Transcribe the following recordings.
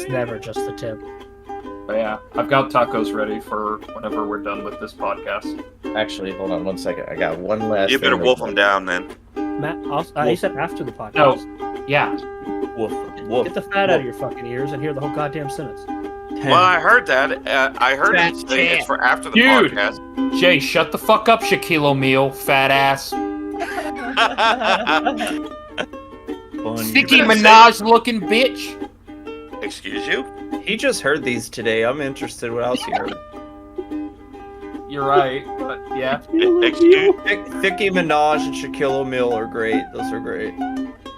It's never just the tip. But yeah, I've got tacos ready for whenever we're done with this podcast. Actually, hold on 1 second. I got one last. You better thing wolf them down then. Matt, you said after the podcast. No, yeah. Woof, woof, Get the fat out of your fucking ears and hear the whole goddamn sentence. Well, I heard that. I heard it's for after the Dude. podcast. Jay, shut the fuck up, Shaquille O'Neal, fat ass. Nicki Minaj looking bitch. Excuse you? He just heard these today. I'm interested what else he heard. You're right, but yeah. Excuse Nicki Minaj and Shaquille O'Neal are great. Those are great.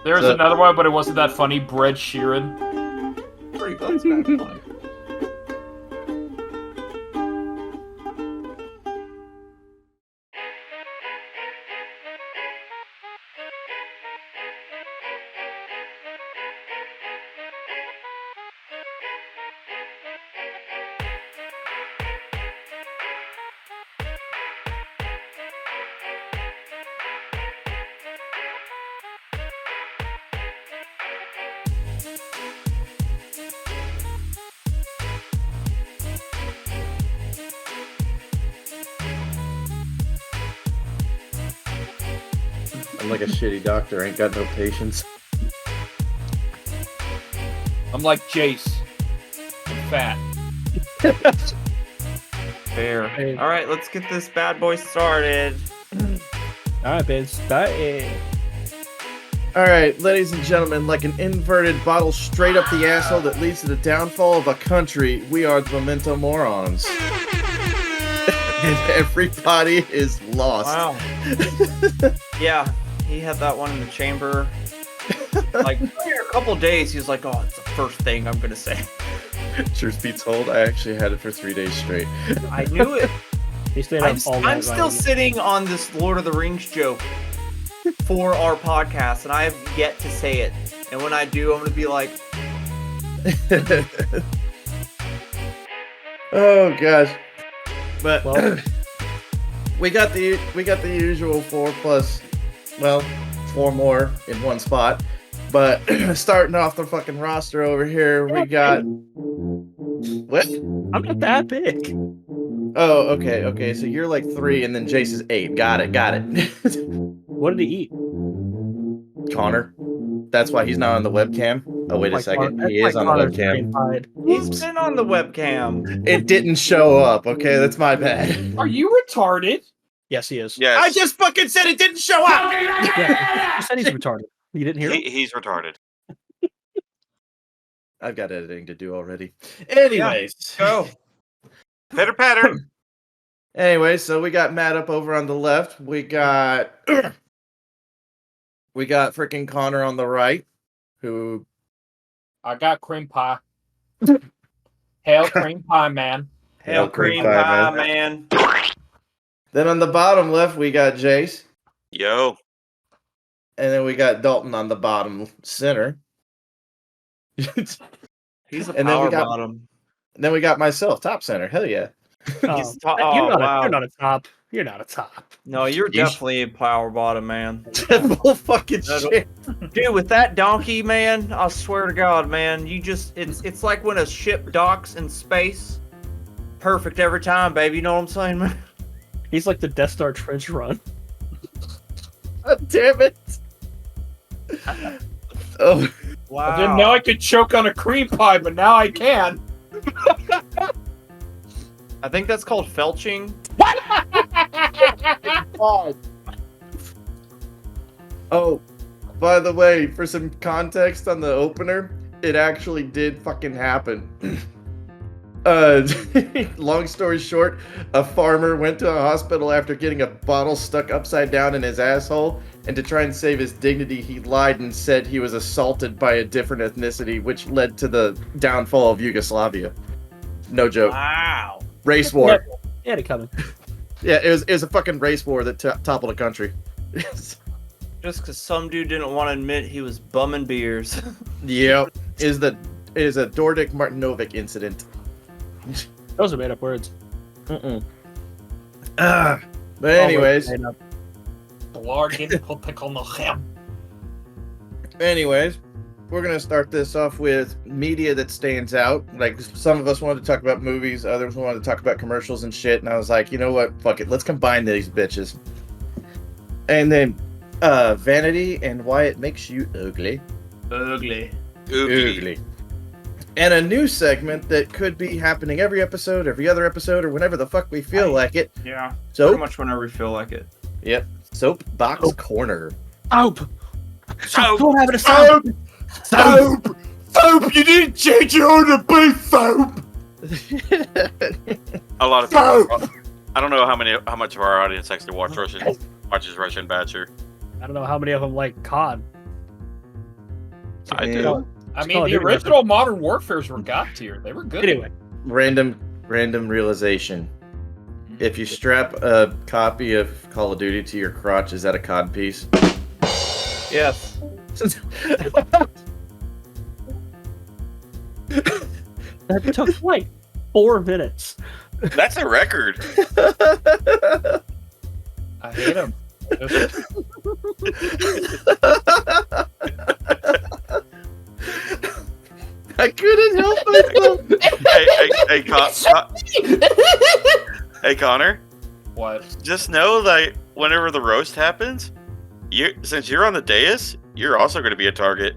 There's another one, but it wasn't that funny. Bread Sheeran. Pretty good. That's kind of funny. I'm like a shitty doctor. Ain't got no patience. I'm like Jace. I'm fat. Fair. All right, let's get this bad boy started. Alright, babe, start it. Alright, ladies and gentlemen, like an inverted bottle straight up the asshole that leads to the downfall of a country, we are the Memento Morons. And everybody is lost. Wow. Yeah, he had that one in the chamber. Like, for a couple days, he was like, oh, it's the first thing I'm going to say. Truth be told, I actually had it for 3 days straight. I knew it. He stayed up all night. I'm still sitting on this Lord of the Rings joke for our podcast, and I have yet to say it. And when I do, I'm going to be like, Oh gosh. But Well, we got the usual 4 plus, well, 4 more in one spot. But starting off the fucking roster over here, we got what? I'm not that big. Oh, okay. So you're like 3, and then Jace is 8. Got it. What did he eat? Connor. That's why he's not on the webcam. Oh, wait a second. He is on the webcam. he's been on the webcam. It didn't show up. Okay, that's my bad. Are you retarded? Yes, he is. Yes. I just fucking said it didn't show up. Yeah, you said he's retarded. You didn't hear him? He's retarded. I've got editing to do already. Anyways. Go. Pitter patter. Anyway, so we got Matt up over on the left. We got freaking Connor on the right, who I got cream pie. Hail cream pie, man. Hail cream pie, man. Then on the bottom left, we got Jace. Yo. And then we got Dalton on the bottom center. He's a And then power we got- bottom. And then we got myself, top center. Hell yeah. Oh, He's you're wow. not a top. You're not a top. No, you're Yeesh. definitely a power bottom, man. Full fucking shit. Dude, with that donkey, man, I swear to God, man, it's like when a ship docks in space. Perfect every time, baby. You know what I'm saying, man? He's like the Death Star trench run. God damn it. Oh, Wow. I didn't know I could choke on a cream pie, but now I can. I think that's called felching. Oh, by the way, for some context on the opener, it actually did fucking happen. Long story short, a farmer went to a hospital after getting a bottle stuck upside down in his asshole, and to try and save his dignity, he lied and said he was assaulted by a different ethnicity, which led to the downfall of Yugoslavia. No joke. Wow. Race war. He had it coming. Yeah, it was a fucking race war that toppled a country. Just because some dude didn't want to admit he was bumming beers. Yep. It is a Dordic Martinovic incident. Those are made up words. But anyways, Made up. The Lord didn't put pickle no ham. anyways, we're gonna start this off with media that stands out. Like some of us wanted to talk about movies, others wanted to talk about commercials and shit. And I was like, you know what? Fuck it. Let's combine these bitches. And then Vanity and why it makes you ugly. Ugly. Ugly. And a new segment that could be happening every episode, every other episode, or whenever the fuck we feel like it. Yeah. So Pretty much whenever we feel like it. Yep. Soapbox Corner. Soap. Soap. Don't have it a soap. Soap! Soap! You didn't change your order, please, soap! A lot of people. I don't know how much of our audience actually watches Russian Bachelor. I don't know how many of them like COD. I Yeah. do. I mean, Call of the Duty original Modern Warfares were god tier. They were good. Anyway, Random realization. If you strap a copy of Call of Duty to your crotch, is that a cod piece? Yes. that took like 4 minutes. That's a record. I hate them. I couldn't help myself. Hey, Connor. What? Just know that whenever the roast happens, since you're on the dais, you're also going to be a target.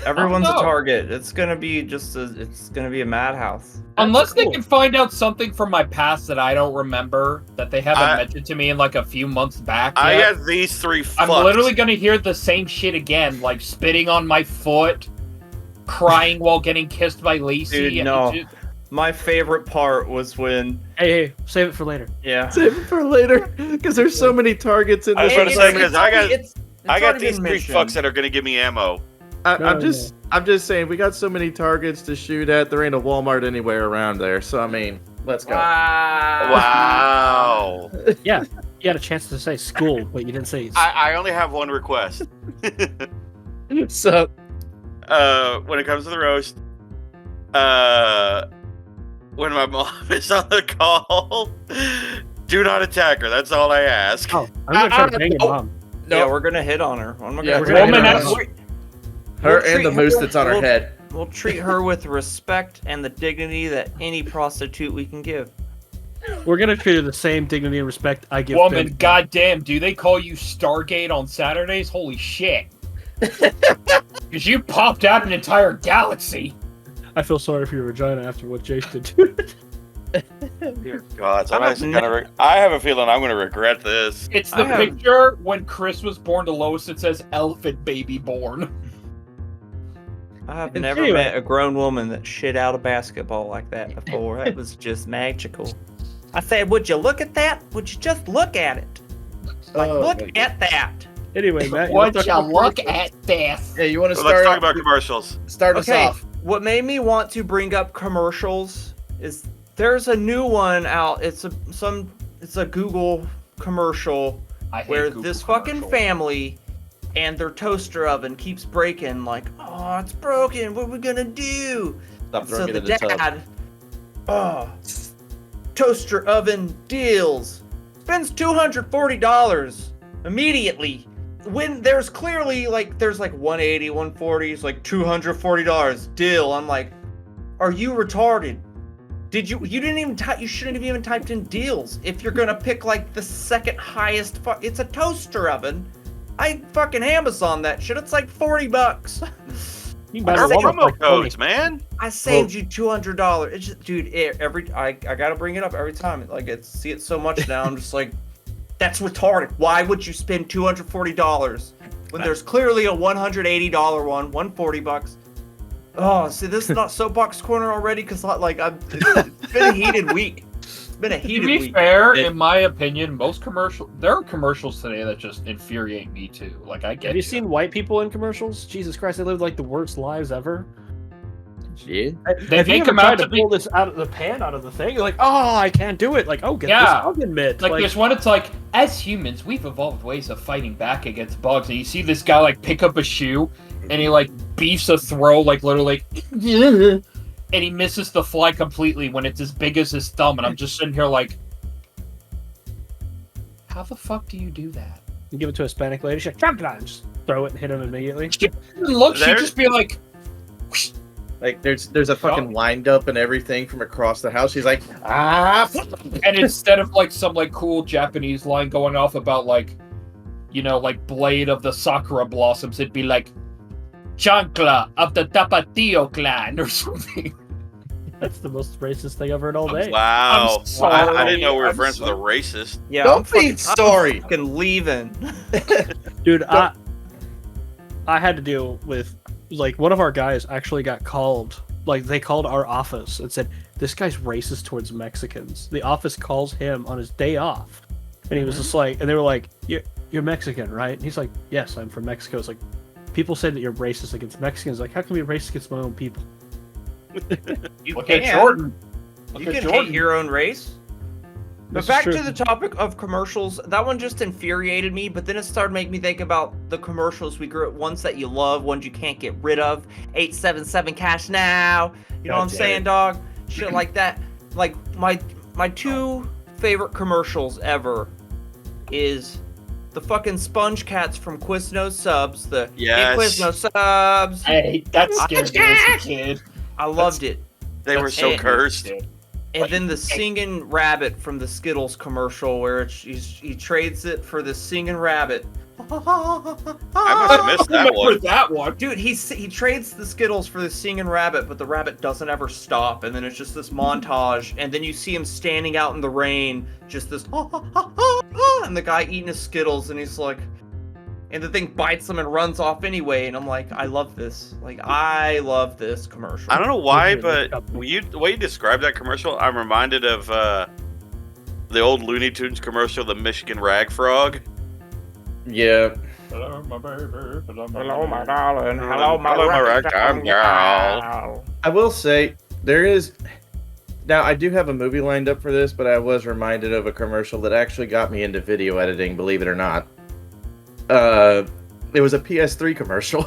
Everyone's Oh, no. a target. It's gonna be it's gonna be a madhouse. Unless they cool. can find out something from my past that I don't remember that they haven't mentioned to me in like a few months back. I yet, got these 3 fucks. I'm literally gonna hear the same shit again, like spitting on my foot, crying while getting kissed by Lacey. Dude, no. My favorite part was when Hey, save it for later. yeah. Save it for later, because there's so many targets in I was this. about to say, episode. 'cause I got already these been 3 mentioned. fucks that are going to give me ammo. I'm just saying, we got so many targets to shoot at. There ain't a Walmart anywhere around there. So I mean, let's go. Wow. Yeah, you had a chance to say school, but you didn't say. I only have one request. So When it comes to the roast, when my mom is on the call, do not attack her. That's all I ask. Oh, I'm gonna try to bang your mom. Yeah, we're gonna hit on her. I'm not Yeah, gonna we're gonna hit hit on on her. her We'll and the treat moose her- that's on her we'll- head. We'll treat her with respect and the dignity that any prostitute we can give. We're gonna treat her the same dignity and respect I give. Woman, Ben. goddamn, do they call you Stargate on Saturdays? Holy shit. Because you popped out an entire galaxy. I feel sorry for your vagina after what Jace did to it. Dear God, I have a feeling I'm going to regret this. It's the I have- picture when Chris was born to Lois. It says elephant baby born. I have And never anyway- met a grown woman that shit out a basketball like that before. That was just magical. I said, would you look at that? Would you just look at it? Like, Oh, look my at that. Anyway, Matt, you Would wanna you talk about look commercials? at this? Hey, you want to So let's start? talk about commercials. Start us Okay, off. what made me want to bring up commercials is there's a new one out. It's a Google commercial I hate where Google this fucking commercials. family and their toaster oven keeps breaking. Like, oh, it's broken. What are we gonna do? Stop So throwing it the in the tub. dad, oh, toaster oven deals, spends $240 immediately. When there's clearly there's 180, 140, it's like $240 deal. I'm like, are you retarded? You didn't even you shouldn't have even typed in deals. If you're gonna pick like the second highest, it's a toaster oven. I fucking Amazon that shit. It's like $40. You can buy There the are Walmart promo for 20. codes, man. I saved you $200. It's just, dude, I gotta bring it up every time. Like, see it so much now. I'm just like, that's retarded. Why would you spend $240 when there's clearly a $180 one, $140? Oh, see, this is not soapbox corner already because it's been a heated week. It's been a To heated be week. fair, in my opinion, there are commercials today that just infuriate me too. Like, I get Have you seen white people in commercials? Jesus Christ, they live like the worst lives ever. Yeah. They Have you make ever them out tried to to be pull this out of the pan out of the thing? You're like, oh, I can't do it. Like, oh, get Yeah. this oven mitt. like there's one. It's like, as humans, we've evolved ways of fighting back against bugs. And you see this guy like pick up a shoe, and he like beefs a throw, like literally, and he misses the fly completely when it's as big as his thumb. And I'm just sitting here like, how the fuck do you do that? You give it to a Hispanic lady, she's like, drop it on, just throw it and hit him immediately. Look, she'd There- just be like, Like there's a fucking wind up and everything from across the house. She's like, And instead of like some like cool Japanese line going off about like, like Blade of the Sakura Blossoms, it'd be like Chancla of the Tapatio clan or something. That's the most racist thing I've heard all day. Wow. I'm sorry. I didn't know we were I'm friends sorry. with a racist. Yeah, Don't be sorry. I'm fucking leaving. Dude, I had to deal with, like, one of our guys actually got called. Like, they called our office and said, this guy's racist towards Mexicans. The office calls him on his day off. And he was just like, and they were like, you're Mexican, right? And he's like, yes, I'm from Mexico. It's like, people say that you're racist against Mexicans. Like, how can you be racist against my own people? You Look can. at Jordan. You Look at can Jordan. hate your own race. But This is back true. to the topic of commercials, that one just infuriated me, but then it started making me think about the commercials we grew up, ones that you love, ones you can't get rid of. 877 cash now. You know what I'm saying, dog? Shit like that. Like my two favorite commercials ever is the fucking Sponge Cats from Quiznos Subs. The Yes. Quiznos Subs. Hey, that scared me as a kid. I loved it. They were so And- cursed. And then the singing rabbit from the Skittles commercial, where he trades it for the singing rabbit. I must have missed that Remember one. that one. Dude, he trades the Skittles for the singing rabbit, but the rabbit doesn't ever stop. And then it's just this montage, and then you see him standing out in the rain, just this, and the guy eating his Skittles, and he's like, and the thing bites him and runs off anyway. And I'm like, I love this. Like, I love this commercial. I don't know why, Really but the way you described that commercial, I'm reminded of the old Looney Tunes commercial, the Michigan Rag Frog. Yeah. Hello, my baby. Hello, my darling. Hello, my Hello, my ragtime ragtime gal. I will say there is. Now I do have a movie lined up for this, but I was reminded of a commercial that actually got me into video editing. Believe it or not. It was a PS3 commercial.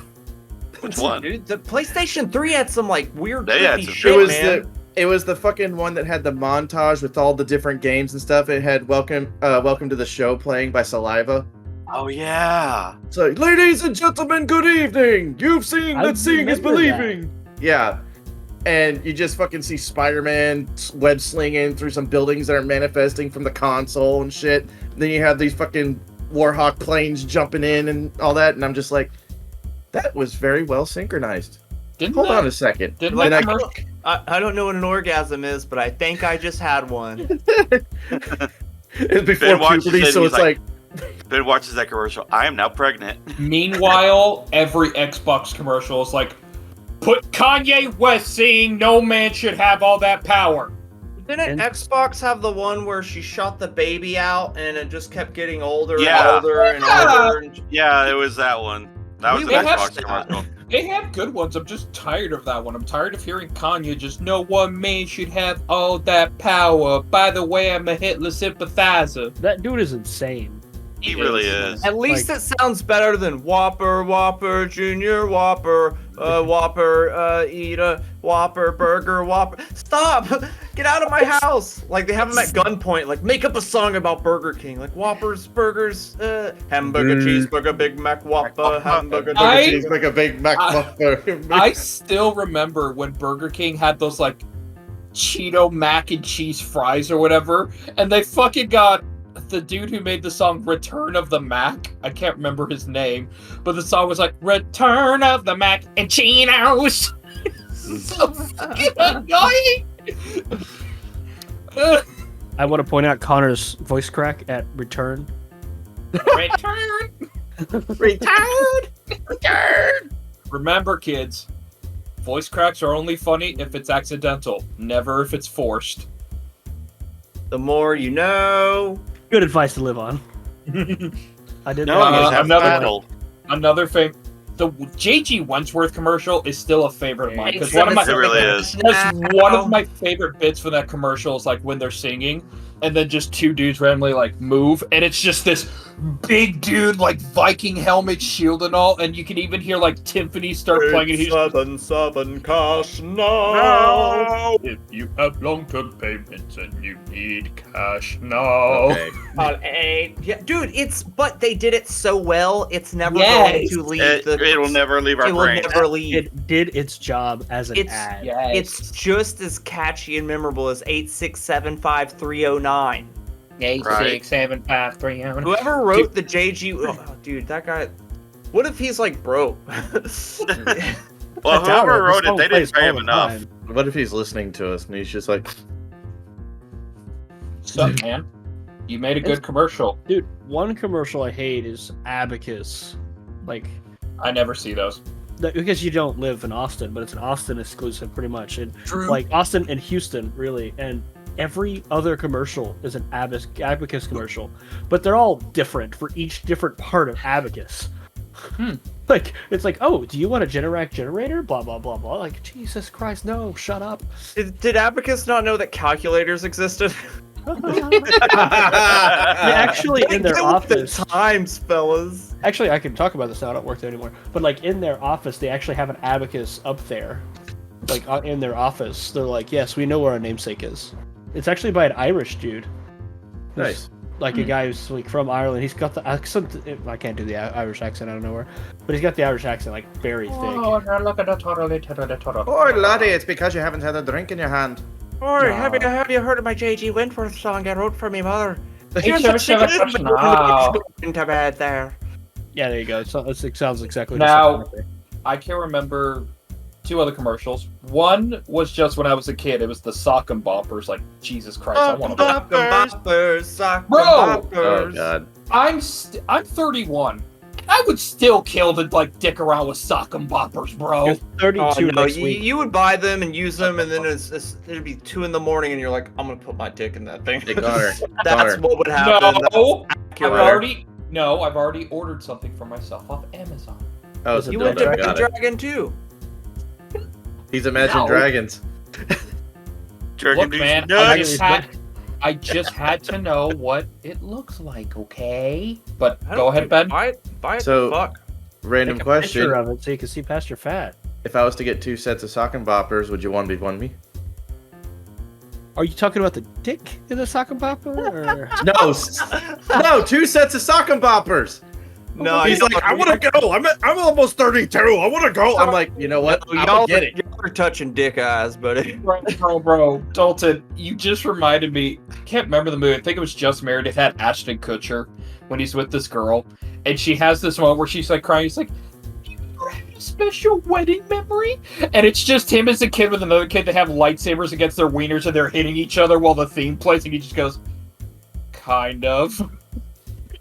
Which one? Dude, the PlayStation 3 had some like weird They had creepy some- shit, It was man. it was the fucking one that had the montage with all the different games and stuff. It had Welcome to the Show playing by Saliva. Oh yeah. So, ladies and gentlemen, good evening. You've seen I that seeing is remember that. believing. Yeah. And you just fucking see Spider-Man web slinging through some buildings that are manifesting from the console and shit. Then you have these fucking Warhawk planes jumping in and all that. And I'm just like, that was very well synchronized. Hold on a second. Didn't Then that I- commercial? I don't know what an orgasm is, but I think I just had one. It's before Ben watches puberty, it, so he's it's like Ben watches that commercial. I am now pregnant. Meanwhile, every Xbox commercial is like, put Kanye West saying no man should have all that power. Didn't And- Xbox have the one where she shot the baby out and it just kept getting older Yeah. and older and Yeah. older? And... Yeah, it was that one. That was We an watched Xbox that. commercial. They have good ones. I'm just tired of that one. I'm tired of hearing Kanye just, no one man should have all that power. By the way, I'm a Hitler sympathizer. That dude is insane. He really is. At least it sounds better than Whopper, Whopper, Junior, Whopper, Whopper, eat a Whopper, Burger, Whopper. Stop! Get out of my house! Like, they have him at gunpoint. Like, make up a song about Burger King. Like, Whoppers, Burgers, hamburger, cheeseburger, Big Mac, Whopper, hamburger, I- He's like a big Mac. I still remember when Burger King had those, like, Cheeto mac and cheese fries or whatever, and they fucking got the dude who made the song Return of the Mac. I can't remember his name, but the song was like, Return of the Mac and Cheetos. So fucking annoying. I want to point out Connor's voice crack at return. Return. Return. Remember, kids, voice cracks are only funny if it's accidental, never if it's forced. The more you know. Good advice to live on. I did No, that. you just have another- battle. Another favorite. The J.G. Wentworth commercial is still a favorite of mine because It really is. Because one of my favorite bits from that commercial is like when they're singing, and then just two dudes randomly like move, and it's just this big dude like Viking helmet, shield, and all, and you can even hear like Tiffany start playing, and he's Southern cash now. no. If you have long-term payments and you need cash now. Okay. Yeah, dude, but they did it so well, it's never Yes. going to leave It will never leave our it will brain. never leave. It did its job as an ad. It's just as catchy and memorable as 8675309. 8675309. Whoever wrote the JG, dude, that guy. What if he's like broke? Well, I doubt whoever it. wrote This it, they song plays didn't pay him all the enough. time. What if he's listening to us and he's just like, What's up, man? You made a good commercial. Dude, one commercial I hate is Abacus. Like, I never see those. because you don't live in Austin, but it's an Austin exclusive pretty much. And True. like Austin and Houston, really. And every other commercial is an Abacus commercial. But they're all different for each different part of Abacus. Like, it's like, oh, do you want a Generac generator? Blah, blah, blah, blah. Like, Jesus Christ, no, shut up. Did Abacus not know that calculators existed? Actually, in their Get with the office. times, fellas. Actually, I can talk about this now. I don't work there anymore. But like in their office, they actually have an abacus up there, like in their office. They're like, yes, we know where our namesake is. It's actually by an Irish dude. nice. Like a guy who's like from Ireland. He's got the accent. I can't do the Irish accent out of nowhere, but he's got the Irish accent like very thick. Oh, look at the turtle. Oh, laddie, it's because you haven't had a drink in your hand. Or No. have you heard of my J.G. Wentworth song I wrote for me mother? Hey, now, Into bed there. Yeah, there you go. So it sounds exactly. Now- the same. I can remember two other commercials. One was just when I was a kid. It was the sock and boppers. Like, Jesus Christ, I want to. Sock Bro! Oh god. I'm 31. I would still kill to like dick around with sock and boppers, bro. It's 32 no, next week. you would buy them and use them, and then it'd be 2 a.m, and you're like, I'm gonna put my dick in that thing. Hey, Connor. That's Connor. what would happen. No, Accurate. I've already ordered something for myself off Amazon. Oh, Was it You so went to got Imagine it. Dragon too. He's Imagine No. Dragons. Dragon Look, Dude's man, nuts. I just had to know what it looks like, okay? But I go don't ahead, think- Ben. Buy it. So- Fuck. Random Take a question. picture of it so you can see past your fat. If I was to get 2 sets of sock and boppers, would you 1v1 me? Are you talking about the dick in the sock and bopper? Or... No, 2 sets of sock and boppers. No, He's like, I want to go. I'm almost 32. I want to go. I'm like, you know what? I'll get it. Y'all are touching dick eyes, buddy. Bro, Dalton, you just reminded me. I can't remember the movie. I think it was Just Married. It had Ashton Kutcher when he's with this girl, and she has this moment where she's like crying. He's like, "Do you ever have a special wedding memory?" And it's just him as a kid with another kid that have lightsabers against their wieners, and they're hitting each other while the theme plays, and he just goes, "Kind of."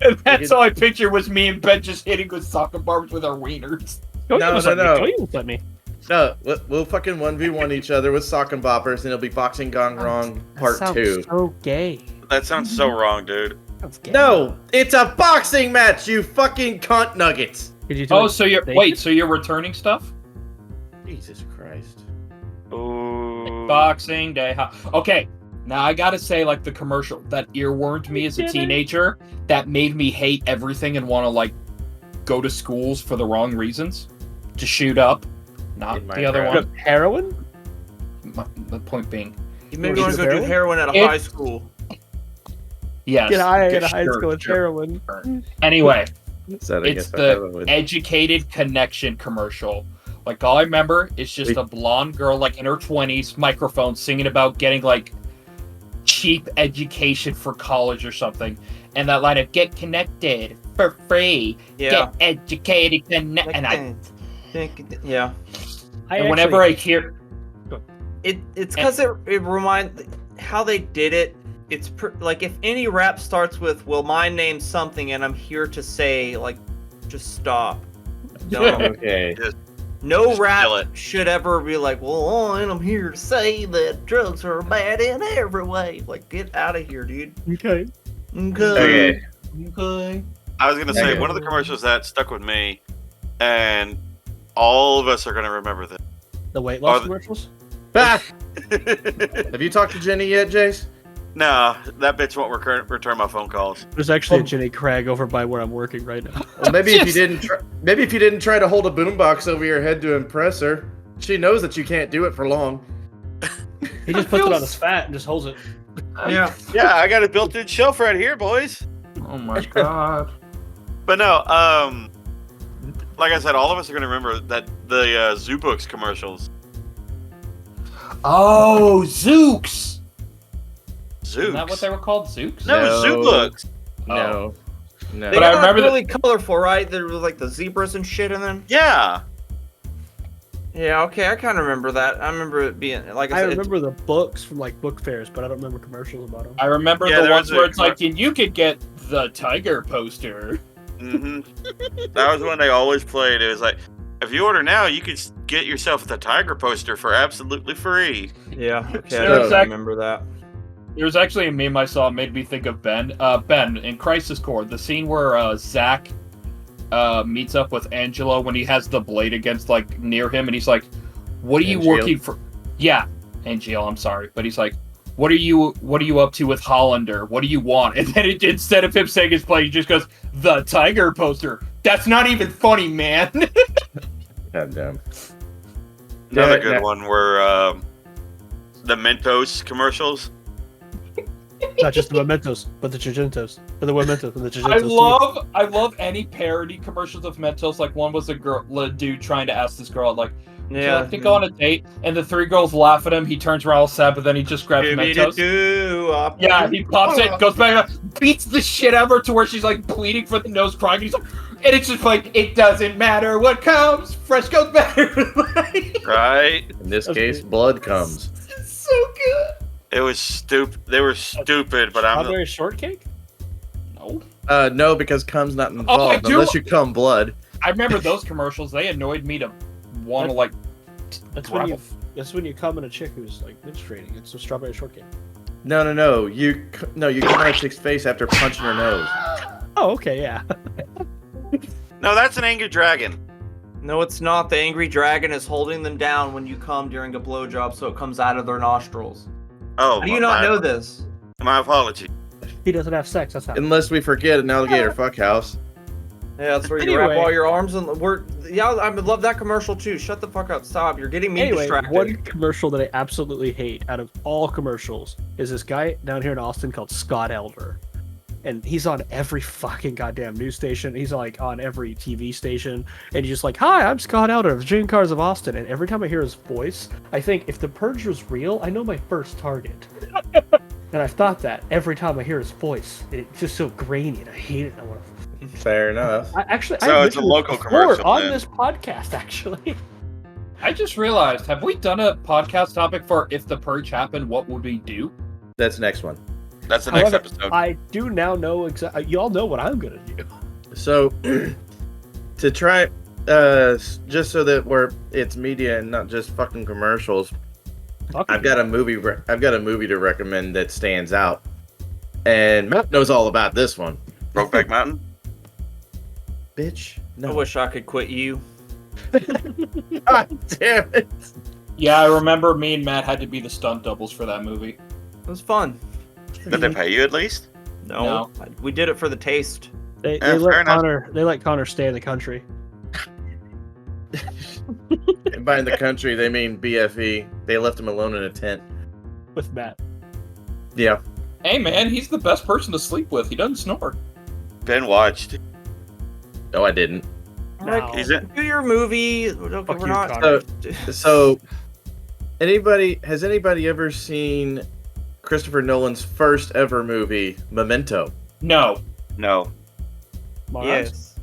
And that's all I picture was me and Ben just hitting with soccer barbs with our wieners. Don't No, you no, no. Don't you let me. No, we'll fucking 1v1 each other with sock and boppers, and it'll be Boxing Gone Wrong Part That sounds 2. So gay. That sounds so wrong, dude. Sounds gay. No, it's a boxing match, you fucking cunt nuggets. Could you do Oh, it so you're naked? so you're returning stuff? Jesus Christ. Ooh. Boxing Day. Okay, now I gotta say, like the commercial that earwormed me as a teenager, that made me hate everything and want to like go to schools for the wrong reasons, to shoot up, not In the other Minecraft. one. Heroin? The point being, You maybe Is want to it go do heroin? heroin at a If- high school. yes. Get high good, in high sure, school with sure. heroin. Anyway, So I it's guess I have it the with- educated connection commercial. Like all I remember is just Wait. a blonde girl, like in her 20s, microphone singing about getting like cheap education for college or something, and that line of "Get connected for free, Yeah. get educated, and I Yeah. and whenever I hear It's because it reminds how they did it. It's like if any rap starts with "Well, my name's something," and I'm here to say, like, just stop. Don't. Okay. No Just rap kill it. should ever be like, "Well, and I'm here to say that drugs are bad in every way." Like, get out of here, dude. Okay. Okay. okay. I was gonna say Okay. one of the commercials that stuck with me, and all of us are gonna remember this. The weight loss the- commercials? Ah! Have you talked to Jenny yet, Jace? No, that bitch won't return my phone calls. There's actually a Jenny Craig over by where I'm working right now. Well, maybe if you didn't try to hold a boombox over your head to impress her, she knows that you can't do it for long. He just puts it on his fat and just holds it. Yeah. Yeah, I got a built-in shelf right here, boys. Oh my god. But no, like I said, all of us are gonna remember that the Zoo Books commercials. Oh, Zooks! Zooks. Isn't that what they were called? Zooks? No, Zoo Books. No. They But I got remember really colorful, right? There was like the zebras and shit in them. Yeah. Yeah, okay, I kind of remember that. I remember it being like I I said. remember the books from like book fairs, but I don't remember commercials about them. I remember Yeah, the there ones was a where it's like, and you could get the tiger poster. hmm That was when they always played. It was like, if you order now, you could get yourself the Tiger poster for absolutely free. Yeah, okay, So I remember that. There was actually a meme I saw made me think of Ben. Ben, in Crisis Core, the scene where Zach meets up with Angelo when he has the blade against, like, near him, and he's like, what are you Angelo. working for? Yeah, Angelo, I'm sorry. But he's like, what are you up to with Hollander? What do you want? And then instead of him saying his play, he just goes, the Tiger poster. That's not even funny, man. God damn. Another Yeah, good one were the Mentos commercials. Not just the Mementos, but the Gigantos. But the Mementos and the Gigantos. I love any parody commercials of Mentos. Like one was a dude trying to ask this girl, like, would you like to go on a date? And the three girls laugh at him. He turns around all sad, but then he just grabs Mentos. Yeah, he pops it, goes back, beats the shit out of her to where she's like bleeding from the nose, crying. And he's like, and it's just like, it doesn't matter what comes, fresh goes better. Right? In this case, blood comes. It's so good. It was stupid. They were stupid, but I'm. Strawberry shortcake? No. No, because cum's not involved do- unless you cum blood. I remember those commercials. They annoyed me to want to like. That's when you come in a chick who's like menstruating. It's a strawberry shortcake. No. You come on a chick's face after punching her nose. Oh, okay, yeah. No, that's an angry dragon. No, it's not. The angry dragon is holding them down when you come during a blowjob, so it comes out of their nostrils. Oh, How do you not know this? My apology. He doesn't have sex. That's how. Unless we forget an alligator fuck house. Yeah, that's where you wrap Anyway. all your arms and I would love that commercial too. Shut the fuck up. Stop. You're getting me Anyway, distracted. one commercial that I absolutely hate out of all commercials is this guy down here in Austin called Scott Elder. And he's on every fucking goddamn news station. He's like on every TV station. And he's just like, hi, I'm Scott Elder of Dream Cars of Austin. And every time I hear his voice, I think if the purge was real, I know my first target. And I've thought that every time I hear his voice. It's just so grainy and I hate it. I want to... Fair enough. I actually, So I it's a mentioned local this before commercial, on then. this podcast, actually. I just realized, have we done a podcast topic for if the purge happened, what would we do? That's the next one. That's the next However, episode. I do now know exactly. Y'all know what I'm gonna do. So, to try, just so that it's media and not just fucking commercials, I've got a movie to recommend that stands out, and Matt knows all about this one. Brokeback Mountain. Bitch, I no. wish I could quit you. God damn it. Yeah, I remember me and Matt had to be the stunt doubles for that movie. It was fun. Did they pay you at least? No, we did it for the taste. They fair let enough. Connor stay in the country And by in the country, they mean BFE. They left him alone in a tent. with Matt. Yeah. Hey man, he's the best person to sleep with. He doesn't snore. Ben watched. No, I didn't. Wow. He's in. Do your movie. Okay, Fuck we're you, not. Connor. So, has anybody ever seen Christopher Nolan's first ever movie, Memento? No. No. Mars?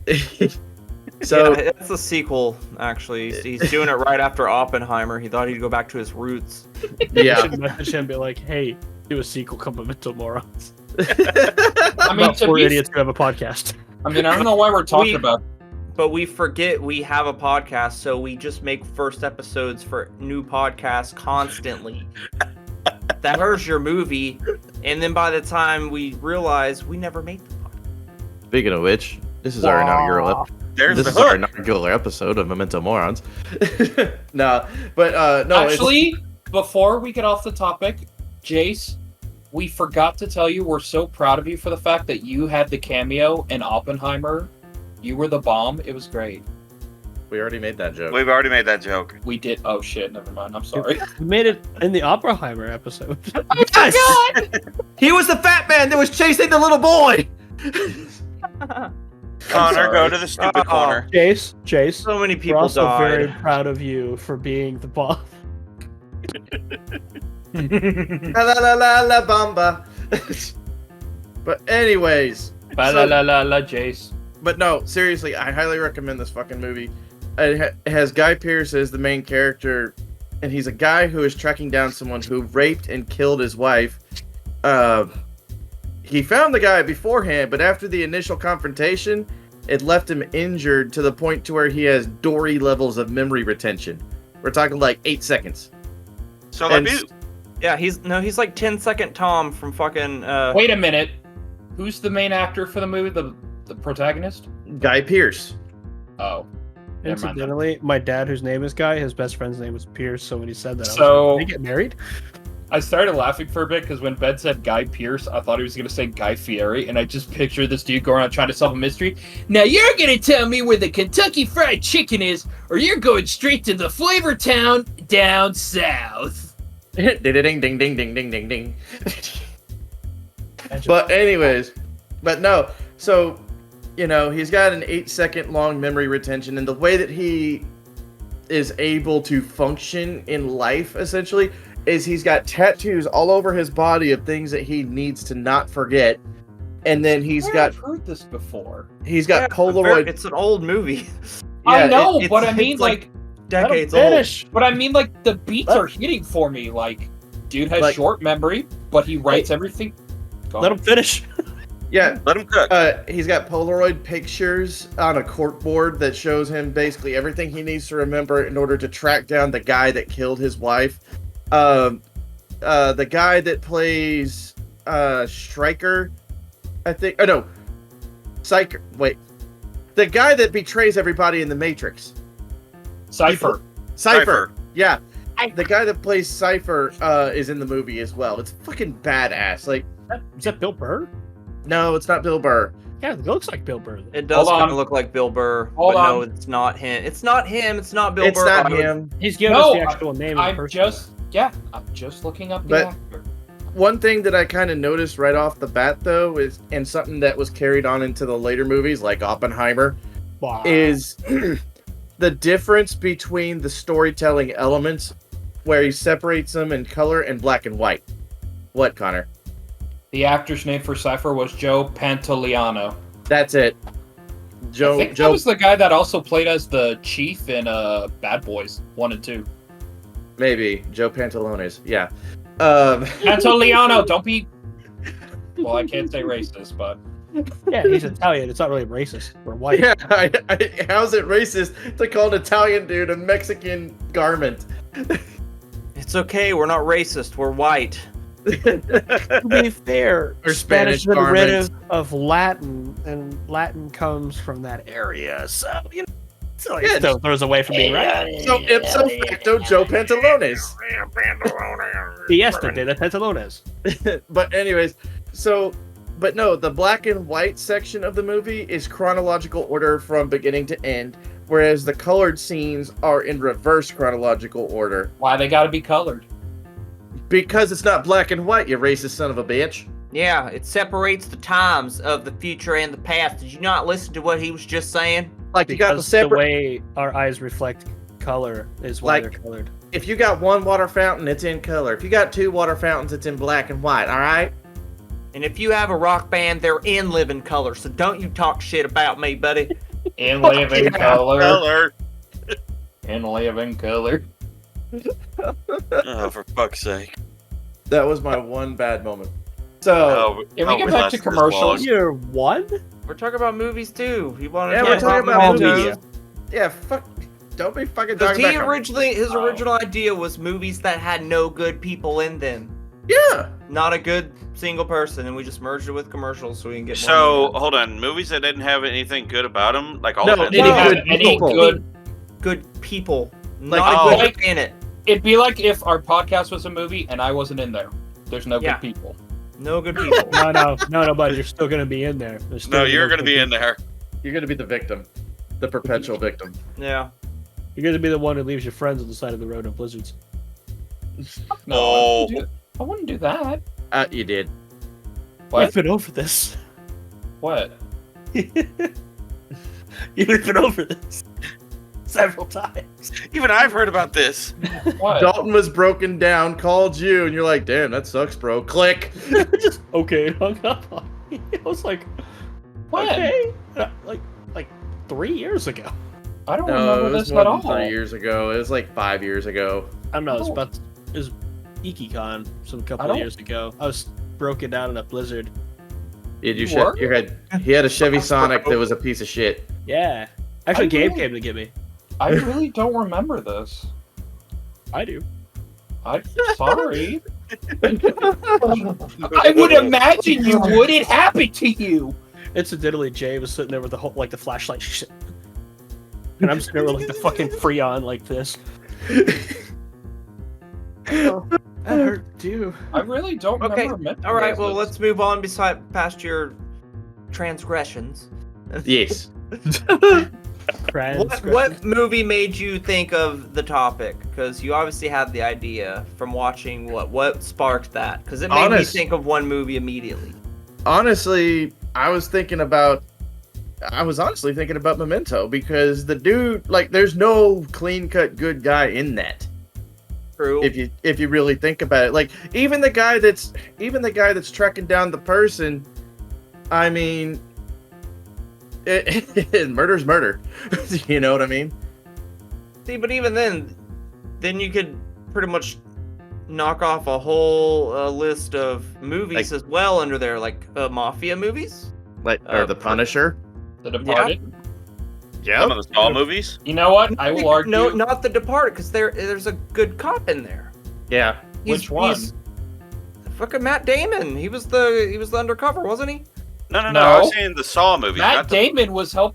Yes. So, yeah, it's a sequel. Actually, he's doing it right after Oppenheimer. He thought he'd go back to his roots. You yeah. should message him and be like, hey, do a sequel, Mental Morons. I mean, About to four be, idiots who have a podcast. I mean, I don't know why we're talking about. But we forget we have a podcast, so we just make first episodes for new podcasts constantly. That hurts your movie, and then by the time we realize we never made the podcast. Speaking of which, this is our inaugural There's This the is our hook. inaugural episode of Memento Morons. No. Actually, before we get off the topic, Jace, we forgot to tell you we're so proud of you for the fact that you had the cameo in Oppenheimer. You were the bomb. It was great. We already made that joke. We've already made that joke. We did. Oh shit! Never mind. I'm sorry. We made it in the Oppenheimer episode. Yes! He was the fat man that was chasing the little boy. Connor, sorry. go to the stupid corner. Chase, So many we're people also very died. proud of you for being the boss. La la la la la bamba. But anyways, Ba la la la la, Jace. but no, seriously, I highly recommend this fucking movie. It has Guy Pearce as the main character, and he's a guy who is tracking down someone who raped and killed his wife. He found the guy beforehand, but after the initial confrontation, it left him injured to the point to where he has Dory levels of memory retention. We're talking like 8 seconds. So let And me. Yeah, he's like 10-second Tom from fucking. Wait a minute. Who's the main actor for the movie? The protagonist? Guy Pearce. Oh. Never mind. Incidentally, my dad, whose name is Guy, his best friend's name was Pierce. So when he said that, I was So- like, "Did they get married?" I started laughing for a bit because when Ben said Guy Pearce, I thought he was going to say Guy Fieri, and I just pictured this dude going around trying to solve a mystery. Now you're going to tell me where the Kentucky Fried Chicken is, or you're going straight to the Flavor Town down south. Ding ding ding ding ding ding ding ding. But anyways, but no. So, you know, he's got an 8-second long memory retention, and the way that he is able to function in life, essentially, is he's got tattoos all over his body of things that he needs to not forget, and then I've heard this before. he's got Yeah, Polaroid. It's an old movie. I know, it's- but I it's mean, like, decades Let him old. finish. but I mean, like, the beats are hitting for me. Like, dude has Like- short memory, but he writes everything. Go Let on. him finish. Yeah, Let him cook. he's got Polaroid pictures on a corkboard that shows him basically everything he needs to remember in order to track down the guy that killed his wife. The guy that plays Stryker, I think. Oh no, Psyker. Wait, the guy that betrays everybody in the Matrix. Cypher. Cypher. Yeah, the guy that plays Cypher is in the movie as well. It's fucking badass. Like, Is that Bill Burr? no, it's not Bill Burr. Yeah, it looks like Bill Burr. It does Hold kind on. of look like Bill Burr, Hold but no, on. it's not him. It's not him. It's not Bill It's Burr. not I would- him. He's giving No, us the actual name of the I'm person. just looking up the But- actor. One thing that I kind of noticed right off the bat, though, is and something that was carried on into the later movies, like Oppenheimer, Wow. is the difference between the storytelling elements, where he separates them in color and black and white. What, Connor? The actor's name for Cypher was Joe Pantoliano. That's it. I think that was the guy that also played as the chief in Bad Boys 1 and 2. Maybe Joe Pantalones. Yeah. Pantoliano, don't be. Well, I can't say racist, but Yeah, he's Italian. It's not really racist. We're white. Yeah. How's it racist to call an Italian dude a Mexican garment? It's okay. We're not racist. We're white. To be fair, Or Spanish been rid garments. of Latin, and Latin comes from that area. So, you know, so it Yeah, still throws away from being right. So ipso facto, Joe Pantalones. Fiesta de la Pantalones. But anyways, but no, the black and white section of the movie is chronological order from beginning to end, whereas the colored scenes are in reverse chronological order. why they gotta be colored? Because it's not black and white, you racist son of a bitch. Yeah, it separates the times of the future and the past. Did you not listen to what he was just saying? Like you got the Because the separate. way our eyes reflect color is why Like- they're colored. If you got one water fountain, it's in color. If you got two water fountains, it's in black and white. All right. And if you have a rock band, they're in living color. So don't you talk shit about me, buddy. In living Yeah, color. Color. In living color. Oh, for fuck's sake. That was my one bad moment. So Oh, Can we oh, get we back lasted to this commercials? long. You're one? We're talking about movies too. You want to yeah, talk we're talking about about movies. movies. Yeah, fuck. Don't be fucking Because talking he about. originally, his Oh. original idea was movies that had no good people in them. Yeah. Not a good single person, and we just merged it with commercials so we can get more So, money. hold on. Movies that didn't have anything good about them? Like all No, of any Did he have good any people. good? Good people. Like- Not oh, a good like- in it. It'd be like if our podcast was a movie and I wasn't in there. There's no Yeah. good people. No good people. No, buddy, you're still gonna be in there. There's still No, you're no gonna be in there. You're gonna be the victim, the perpetual victim. Yeah. You're gonna be the one who leaves your friends on the side of the road in blizzards. Oh. I wouldn't do that. You did. What? We've been over this. What? You've been over this several times. Even I've heard about this. What? Dalton was broken down, called you, and you're like, "Damn, that sucks, bro." Click. Just okay, hung up on me. I was like, When? okay, like 3 years ago. I don't No, remember it was this more at than all. 3 years ago. It was like 5 years ago. I don't know. It was Oh. about it was IkiCon some I couple don't- of years ago. I was broken down in a blizzard. Did You were? He had a Chevy Sonic that was a piece of shit. Yeah, actually, I Gabe really- came to get me. I really don't remember this. I do. I'm sorry. I would imagine you would. It happened to you. Incidentally, Jay was sitting there with the whole the flashlight, shit. And I'm sitting there with like the fucking Freon like this. That hurt too. I really don't Okay. remember. All right. Well, let's move on. Past your transgressions. Yes. What movie made you think of the topic? Because you obviously had the idea from watching what sparked that? Because it made me think of one movie immediately. Honestly, I was honestly thinking about Memento because the dude, like, there's no clean-cut good guy in that. True. If you really think about it, like even the guy that's tracking down the person, I mean, murder's murder. You know what I mean? See, but even then you could pretty much knock off a whole list of movies as well under there, like mafia movies. Like or The Punisher. The Departed. Some of the Saw movies. You know what? I will argue. No, not The Departed, because there's a good cop in there. Yeah. Which one? Fucking Matt Damon. He was the undercover, wasn't he? No. I No. was saying the Saw movies. Matt not the- Damon was like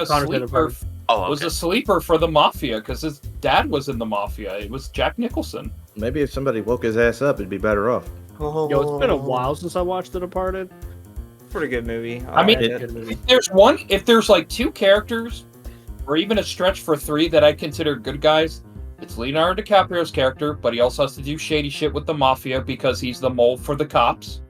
a Connor sleeper. Departed. Oh, okay. Was a sleeper for the mafia because his dad was in the mafia. It was Jack Nicholson. Maybe if somebody woke his ass up, it'd be better off. Oh, Yo, it's been a while since I watched The Departed. Pretty good movie. I mean, liked it. Good movie. If there's like two characters, or even a stretch for three that I consider good guys, it's Leonardo DiCaprio's character, but he also has to do shady shit with the mafia because he's the mole for the cops.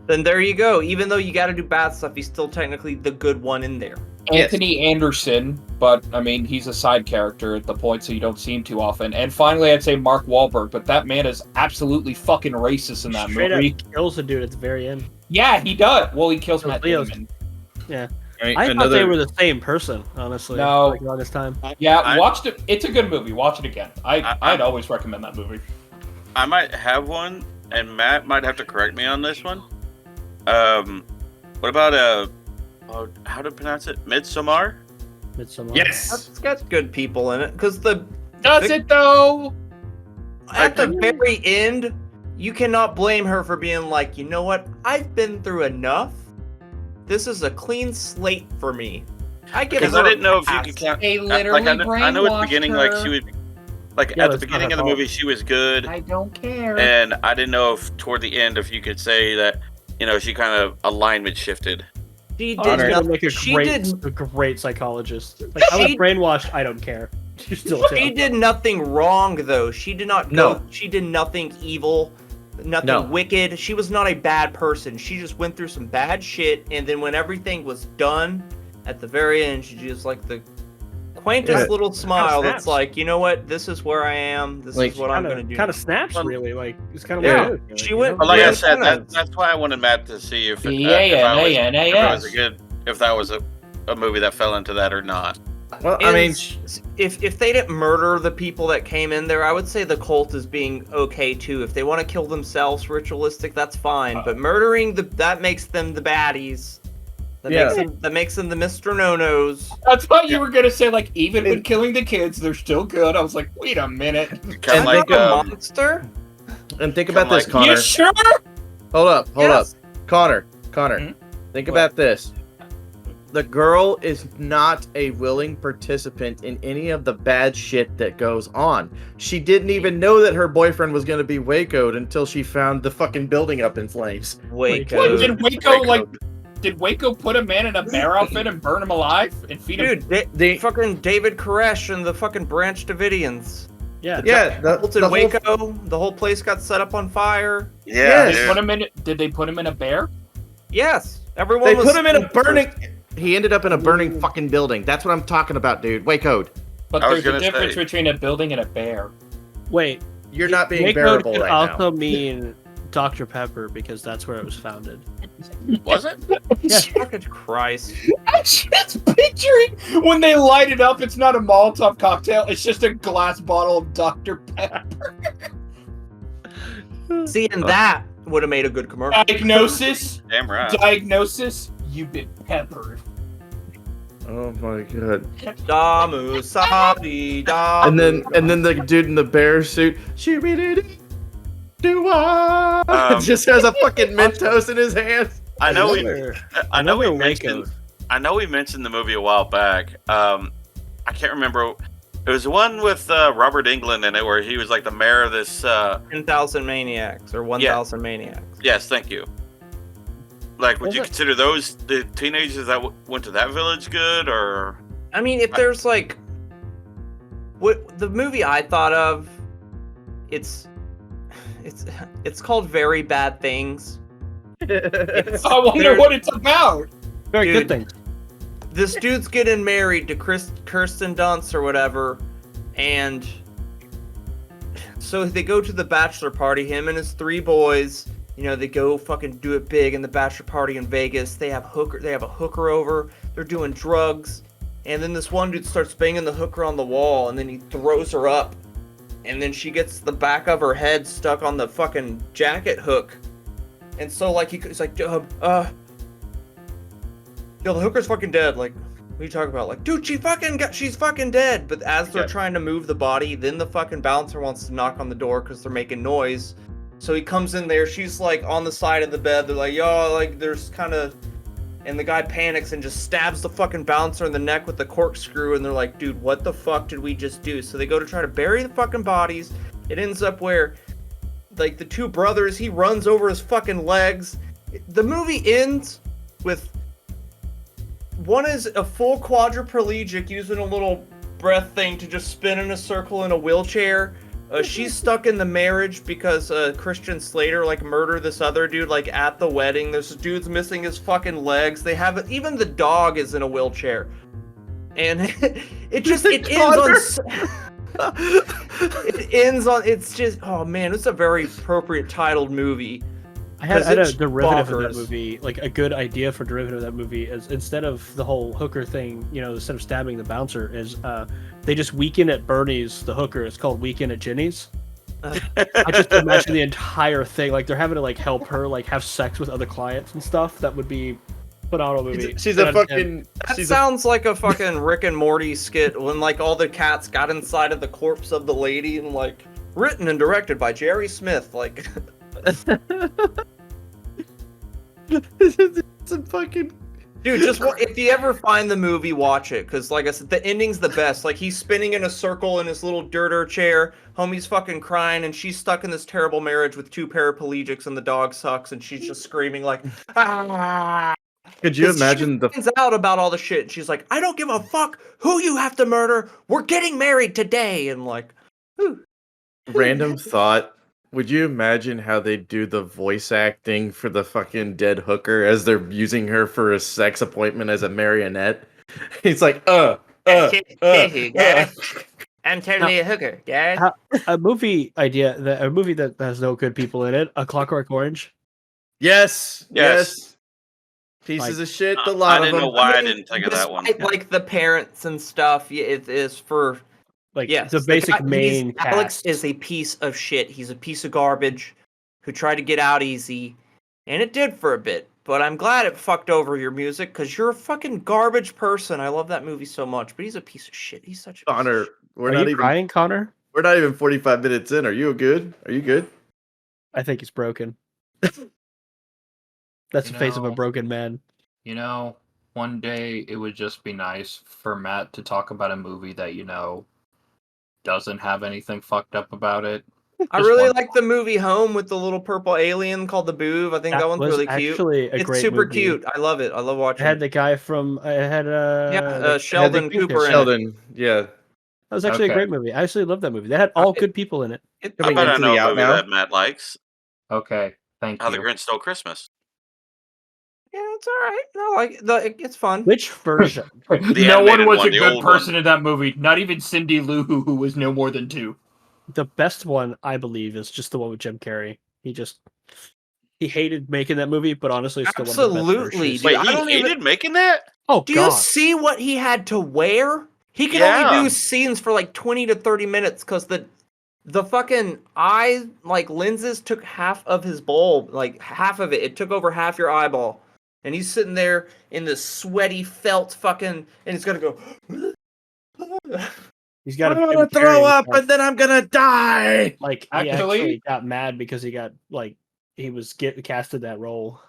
Then there you go. Even though you got to do bad stuff, he's still technically the good one in there. Anthony Anderson, but I mean, he's a side character at the point, so you don't see him too often. And finally, I'd say Mark Wahlberg, but that man is absolutely fucking racist in that Straight movie. up kills the dude at the very end. Yeah, he does. Well, he kills Matt Leo's- Damon. Yeah. I mean, I thought they were the same person, honestly. No. Like, all this time. Yeah, watched it. It's a good movie. Watch it again. I'd always recommend that movie. I might have one, and Matt might have to correct me on this one. What about how to pronounce it? Midsommar? Midsommar. Yes. It's got good people in it. Because Does it though? at the very end, you cannot blame her for being like, you know what? I've been through enough. This is a clean slate for me. I give Because her I didn't know if you pass. could count. They Like literally I know at the beginning, like brainwashed she her. would, like Yeah, at the that's not beginning her of the fault. movie, she was good, I don't care. and I didn't know if toward the end, if you could say that, she kind of alignment shifted. She Oh, did that's gonna nothing. make She did. a great psychologist. Like, I was She- brainwashed. I don't care. You still She tell. did nothing wrong though. She did not No. go. She did nothing evil, nothing No. wicked. She was not a bad person. She just went through some bad shit, and then when everything was done, at the very end, she just like the quaintest Yeah. little smile. snaps. That's like, you know what? This is where I am. This Like, is what I'm gonna do. Kind of snaps, really. Like, it's kind of Yeah. weird. She went- But like Yeah, I said, kind of. that's why I wanted Matt to see if that was a movie that fell into that or not. Well, And I mean, if they didn't murder the people that came in there, I would say the cult is being okay too. If they want to kill themselves, ritualistic, that's fine. But murdering that makes them the baddies. That makes them the Mr. No-Nos. I thought you were gonna say like even when killing the kids, they're still good. I was like, wait a minute. Kind of And like They're a monster. and think about this, like- Connor. You sure? Hold up, Yes. Connor. Hmm? Think What? about this. The girl is not a willing participant in any of the bad shit that goes on. She didn't even know that her boyfriend was going to be Waco'd until she found the fucking building up in flames. Waco. What, did Waco Waco. Did Waco put a man in a bear outfit and burn him alive and feed him? Dude, The- fucking David Koresh and the fucking Branch Davidians. Yeah. Yeah, Bolton, Waco, the whole place got set up on fire. Yeah, Yes. Did, dude. put him in, did they put him in a bear? Yes, everyone. They was put him in a burning. He ended up in a burning fucking building. That's what I'm talking about, dude. Waco'd. But I was there's a gonna difference say- between a building and a bear. Wait. You're not being Waco bearable could right also now. mean Dr. Pepper because that's where it was founded. Was it? Yeah. Fucking Christ. I'm just picturing when they light it up, it's not a Molotov cocktail, it's just a glass bottle of Dr. Pepper. See, and that would have made a good commercial. Diagnosis, Damn right. diagnosis, you've been peppered. Oh my god. Damu Sadi, Damu. And then the dude in the bear suit. Just has a fucking Mentos in his hands. I know we. Another- I know we another mentioned. Waco. I know we mentioned the movie a while back. I can't remember. It was one with Robert Englund in it, where he was like the mayor of this. 10,000 Maniacs or 1,000 Maniacs. Yes, thank you. Like, would Was you it- consider those the teenagers that went to that village good, or? I mean, if there's like, what the movie I thought of, it's called Very Bad Things. I wonder what it's about. Very Dude. good thing. This dude's getting married to Kirsten Dunst or whatever, and so they go to the bachelor party. Him and his 3 boys. You know, they go fucking do it big in the bachelor party in Vegas. They have a hooker over. They're doing drugs, and then this one dude starts banging the hooker on the wall, and then he throws her up, and then she gets the back of her head stuck on the fucking jacket hook, and so like he's like, yo, the hooker's fucking dead. Like, what are you talking about? Like, dude, she's fucking dead. But as they're Yeah. trying to move the body, then the fucking bouncer wants to knock on the door because they're making noise. So he comes in there. She's like on the side of the bed. They're like, yo, like there's kind of, and the guy panics and just stabs the fucking bouncer in the neck with the corkscrew. And they're like, dude, what the fuck did we just do? So they go to try to bury the fucking bodies. It ends up where, like, the 2 brothers, he runs over his fucking legs. The movie ends with one is a full quadriplegic using a little breath thing to just spin in a circle in a wheelchair. She's stuck in the marriage because Christian Slater like murdered this other dude like at the wedding. This dude's missing his fucking legs. They have even the dog is in a wheelchair, and it ends on. It's just, oh man, it's a very appropriate titled movie. I had a it's derivative of that bonkers. movie, like a good idea for derivative of that movie is instead of the whole hooker thing, you know, instead of stabbing the bouncer, is they just weekend at Bernie's, the hooker. It's called Weekend at Ginny's. I just imagine the entire thing, like they're having to like help her like have sex with other clients and stuff. That would be phenomenal movie. She's a And- fucking. That She's sounds like a fucking Rick and Morty skit when like all the cats got inside of the corpse of the lady and like written and directed by Jerry Smith. Like, it's a fucking. dude, just if you ever find the movie, watch it because like I said, the ending's the best. Like he's spinning in a circle in his little dirter chair. Homie's fucking crying and she's stuck in this terrible marriage with 2 paraplegics and the dog sucks and she's just screaming like, ah. Could you 'Cause imagine she the finds out about all the shit. And she's like, I don't give a fuck who you have to murder. We're getting married today. And like, whew. random thought? Would you imagine how they do the voice acting for the fucking dead hooker as they're using her for a sex appointment as a marionette? He's like, I'm Now- totally a hooker, guys. a movie that has no good people in it. A Clockwork Orange. yes, Yes. yes. Pieces Like, of shit, a I lot of didn't know them. why I didn't think of that one. Despite, like the parents and stuff, yeah, it is for Like yes. the basic main Alex cast. is a piece of shit. He's a piece of garbage who tried to get out easy, and it did for a bit. But I'm glad it fucked over your music because you're a fucking garbage person. I love that movie so much, but he's a piece of shit. He's such a piece of Connor, shit. we're Are not you even crying, Connor? we're not even 45 minutes in. Are you good? Are you good? I think he's broken. That's the face of a broken man. You know, One day it would just be nice for Matt to talk about a movie that doesn't have anything fucked up about it. I Just really one. like the movie Home with the little purple alien called the Boob. I think that one's was really cute. actually a It's great super movie. cute. I love it. I love It watching had it. the guy from Sheldon Kingfish. Cooper in it. Sheldon, yeah. That was actually a Okay. great movie. I actually love that movie. They had all good people in it. I Coming bet I into know the a out movie now. that Matt likes. Okay, thank How the you. Grinch Stole Christmas. Yeah, it's all right. I like it's fun. Which version? No animated one was one, a the good old person one. in that movie. Not even Cindy Lou, who was no more than 2. The best one, I believe, is just the one with Jim Carrey. He hated making that movie, but honestly, it's still one of the best Absolutely, versions. dude. Wait, I he don't hated even- making that? Oh Do God! you see what he had to wear? He could Yeah. only do scenes for like 20 to 30 minutes because the fucking eye like lenses took half of his bulb, like half of it. It took over half your eyeball. And he's sitting there in this sweaty felt fucking, and he's gonna go. He's got I'm a gonna Jim throw Carrey, up and then I'm gonna die. like he Actually- actually got mad because he was casted that role.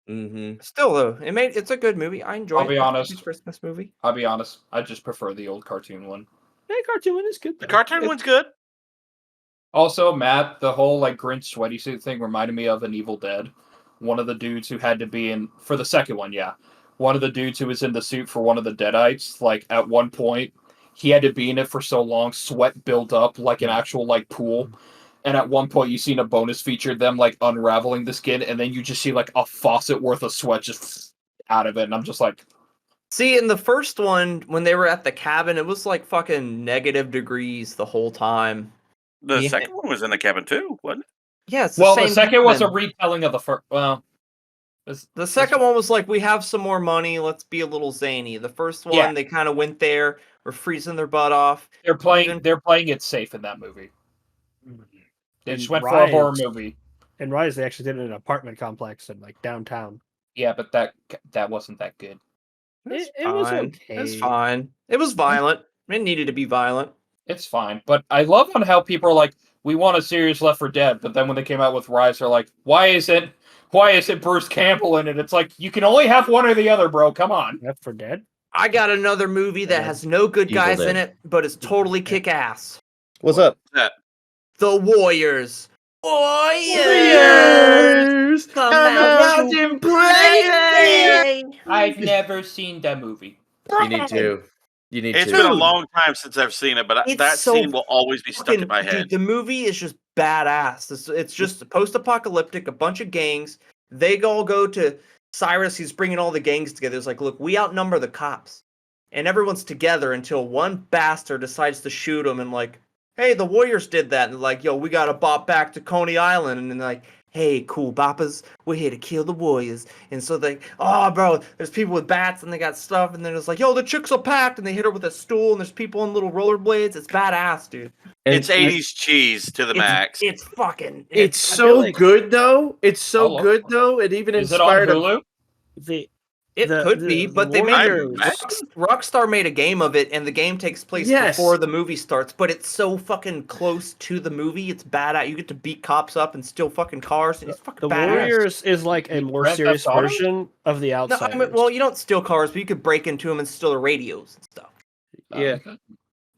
Mm-hmm. Still though, it's a good movie. I enjoy it. I'll be It's a honest. good Christmas movie. I'll be honest, I just prefer the old cartoon one. Yeah, cartoon one is good. The though. cartoon one's good. Also, Matt, the whole like Grinch sweaty suit thing reminded me of an Evil Dead. One of the dudes who had to be in for the second one, yeah. One of the dudes who was in the suit for one of the Deadites, like at one point, he had to be in it for so long, sweat built up like an actual like pool. And at one point, you see in a bonus feature them like unraveling the skin, and then you just see like a faucet worth of sweat just out of it, and I'm just like, See, in the first one, when they were at the cabin, it was like fucking negative degrees the whole time. The Yeah. second one was in the cabin too, wasn't it? Yeah, it's well, same the second was a cabin. retelling of the first. Well, The second one was like, we have some more money, let's be a little zany. The first one, Yeah. they kind of went there, were freezing their butt off. they're playing. Even- They're playing it safe in that movie. They And just went for a horror Rise- movie. And Rise, they actually did it in an apartment complex in like downtown. Yeah, but that wasn't that good. It was Fine. okay. It's fine. It was violent. It needed to be violent. It's fine, but I love on how people are like, we want a serious Left 4 Dead, but then when they came out with Rise, they're like, why isn't Bruce Campbell in it? It's like you can only have one or the other, bro. Come on. Left 4 Dead. I got another movie that has no good Evil guys Dead. in it, but is totally kick ass. What's up? That The Warriors. Warriors, Come I'm out out to to play. I've never seen that movie. You need to. You need it's to. been a long time since I've seen it, but It's that so scene will always be stuck in my Dude, head. the movie is just badass. It's just post-apocalyptic, a bunch of gangs. They all go to Cyrus. He's bringing all the gangs together. It's like, look, we outnumber the cops. And everyone's together until one bastard decides to shoot him and like, hey, the Warriors did that. And they're like, yo, we got to bop back to Coney Island. And then like, hey, cool boppers, we're here to kill the Warriors. And so they, oh, bro, there's people with bats and they got stuff. And then it's like, yo, the chicks are packed. And they hit her with a stool. And there's people on little rollerblades. It's badass, dude. It's 80s cheese to the max. It's fucking. It's I so feel like- good though. It's I so love good it. though. It even Is it on inspired a Hulu? It could be, but they made Warriors- Rockstar made a game of it, and the game takes place Yes. before the movie starts. But it's so fucking close to the movie. It's badass. You get to beat cops up and steal fucking cars, and it's fucking The badass. Warriors is like a more Grand serious Theft Auto? version of the No, Outsiders. I mean, well, you don't steal cars, but you could break into them and steal their radios and stuff. Yeah.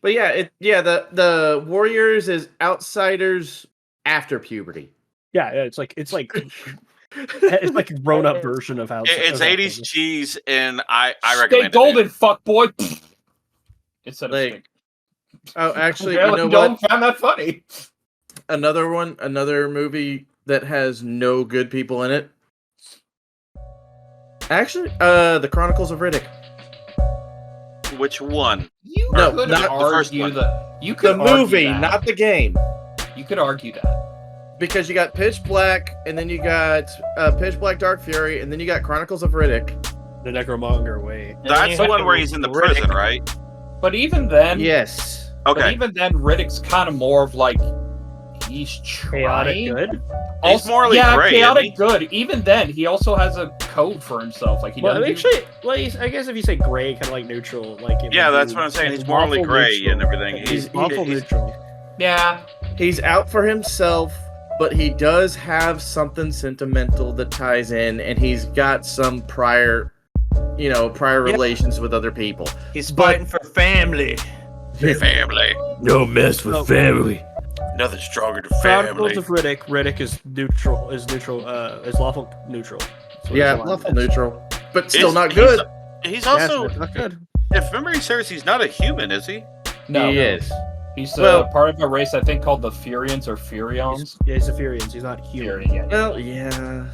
But yeah, the Warriors is Outsiders after puberty. yeah, it's like it's like a grown up version of Outsiders. It's 80s cheese, and I Stay recommend it. golden, fuck boy. Instead of Like, steak. Oh, actually, you Apparently know don't what? find that funny. Another movie that has no good people in it. Actually, The Chronicles of Riddick. Which one? You No, could not the first argue one. that. You The could argue movie, that. not the game. You could argue that. Because you got Pitch Black, and then you got Pitch Black Dark Fury, and then you got Chronicles of Riddick. The Necromonger way. And then That's you the have one where he's in the Riddick. prison, right? But even then, Yes. But Okay. even then, Riddick's kind of more of like he's Chaotic trying. good. He's morally yeah, gray, chaotic isn't good. Even then, he also has a code for himself. Like he Well, doesn't. actually, well, I guess if you say gray, kind of like neutral, like it Yeah, would that's be- what I'm saying. like He's morally lawful gray neutral. and everything. He's He's- lawful he's- neutral. yeah, He's out for himself, but he does have something sentimental that ties in, and he's got some prior. prior Yeah. relations with other people. He's fighting for family. Family. No mess with Oh. family. Nothing stronger than Chronicles family. of Riddick. Riddick is neutral. Is lawful neutral. That's what Yeah, his line lawful is. neutral, but still He's- not good. He's Yes, also, that's not good. if memory serves, he's not a human, is he? No, He is. he's Well- part of a race I think called the Furians or Furions. He's a Furians. He's not human. Furion, yeah. Well, yeah.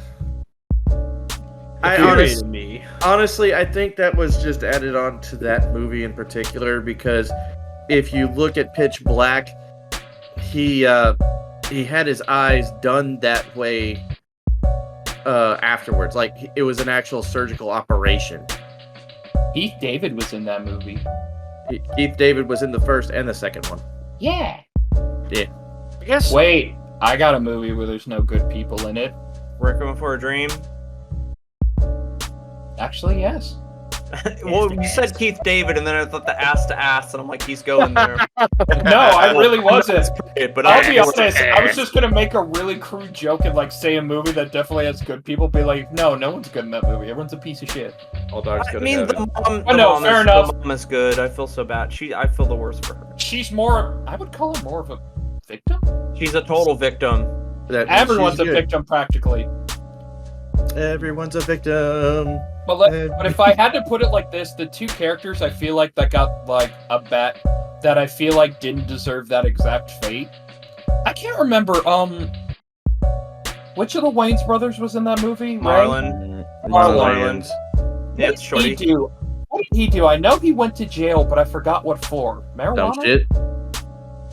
Infuriated me. Honestly, I think that was just added on to that movie in particular because if you look at Pitch Black, he had his eyes done that way afterwards. Like it was an actual surgical operation. Keith David was in that movie. Keith David was in the first and the second one. Yeah. I guess. Wait, I got a movie where there's no good people in it. Requiem for a Dream. Actually, yes. Well, you said Keith David, and then I thought the ass to ass, and I'm like, he's going there. No, I really wasn't. But I'll be I'll honest, I was just gonna make a really crude joke and like say a movie that definitely has good people. Be like, no one's good in that movie. Everyone's a piece of shit. All dogs go I to mean, heaven. Fair enough. The mom is good. I feel so bad. I feel the worst for her. She's more. I would call her more of a victim. She's a total victim. That means Everyone's she's a good. victim practically. Everyone's a victim. But if I had to put it like this, the two characters I feel like that got like a bet that I feel like didn't deserve that exact fate. I can't remember. Which of the Wayans brothers was in that movie? Ray? Marlon. Marlon. Yeah, it's What did he shorty. do? What did he do? I know he went to jail, but I forgot what for. Marijuana? Dumb shit.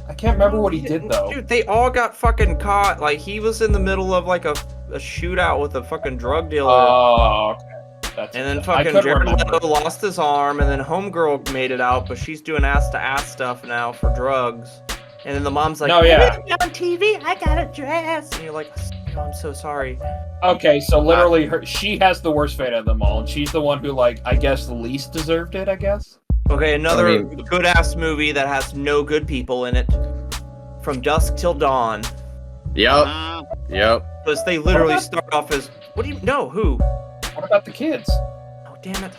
I can't remember what he did though. Dude, they all got fucking caught. Like, he was in the middle of like a shootout with a fucking drug dealer. Oh, okay. That's And then I fucking couldn't Jared remember. Leto lost his arm, and then Homegirl made it out, but she's doing ass-to-ass stuff now for drugs. And then the mom's like, No, yeah. on TV, I got a dress. And you're like, oh, I'm so sorry. Okay, so literally, she has the worst fate of them all, and she's the one who, like, I guess least deserved it. I guess. Okay, another I mean- good-ass movie that has no good people in it. From Dusk Till Dawn. Yep. Mm, Yep. Because they literally about- start off as, what do you, no, who? What about the kids? Oh, damn it.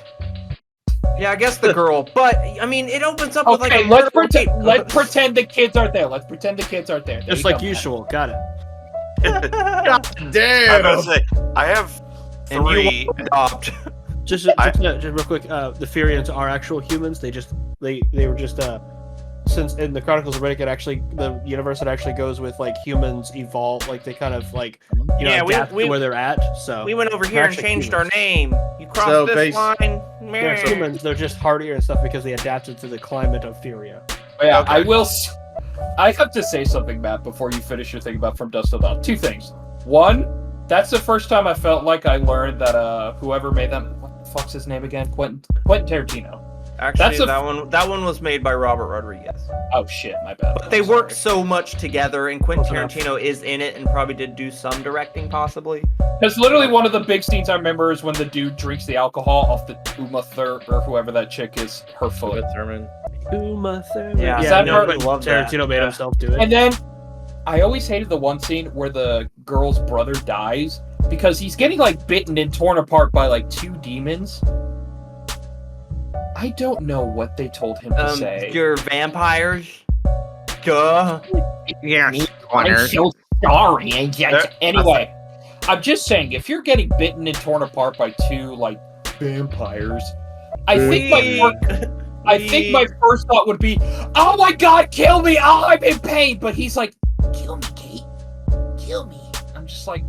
Yeah, I guess the girl, but, I mean, it opens up with like Okay, a let's murder pretend. tape. Let's pretend the kids aren't there. Let's pretend the kids aren't there. There Just you like go, Matt. usual. Got it. I was about to say, I have And you three. want to adopt. Just real quick. The Furians are actual humans. They were just since in the Chronicles of Riddick, the universe it actually goes with like humans evolve, like they kind of like Yeah, adapt we- to where they're at. So We went over They're here and actually changed humans. our name. You crossed So this line. they're meh. humans. They're just hardier and stuff because they adapted to the climate of Furia. Oh, yeah, Okay. I have to say something, Matt, before you finish your thing about From Dusk Till Dawn. Two things. One, that's the first time I felt like I learned that whoever made them, what the fuck's his name again? Quentin Tarantino. Actually, That's that one was made by Robert Rodriguez. Oh shit, my bad. But they I'm worked sorry. so much together, and Quentin Close enough. Tarantino is in it and probably did do some directing, possibly. Because literally one of the big scenes I remember is when the dude drinks the alcohol off the Uma Thurman or whoever that chick is, her foot. Thurman. Uma Thurman. Yeah, Is that no, her- but love that. Tarantino made Yeah. himself do it. And then I always hated the one scene where the girl's brother dies because he's getting like bitten and torn apart by like two demons. I don't know what they told him to say. You're vampires. Duh. I'm so sorry. Anyway, I'm just saying, if you're getting bitten and torn apart by two like vampires, I think my first thought would be, "Oh my God, kill me! Oh, I'm in pain." But he's like, "Kill me, Kate. Kill me." I'm just like,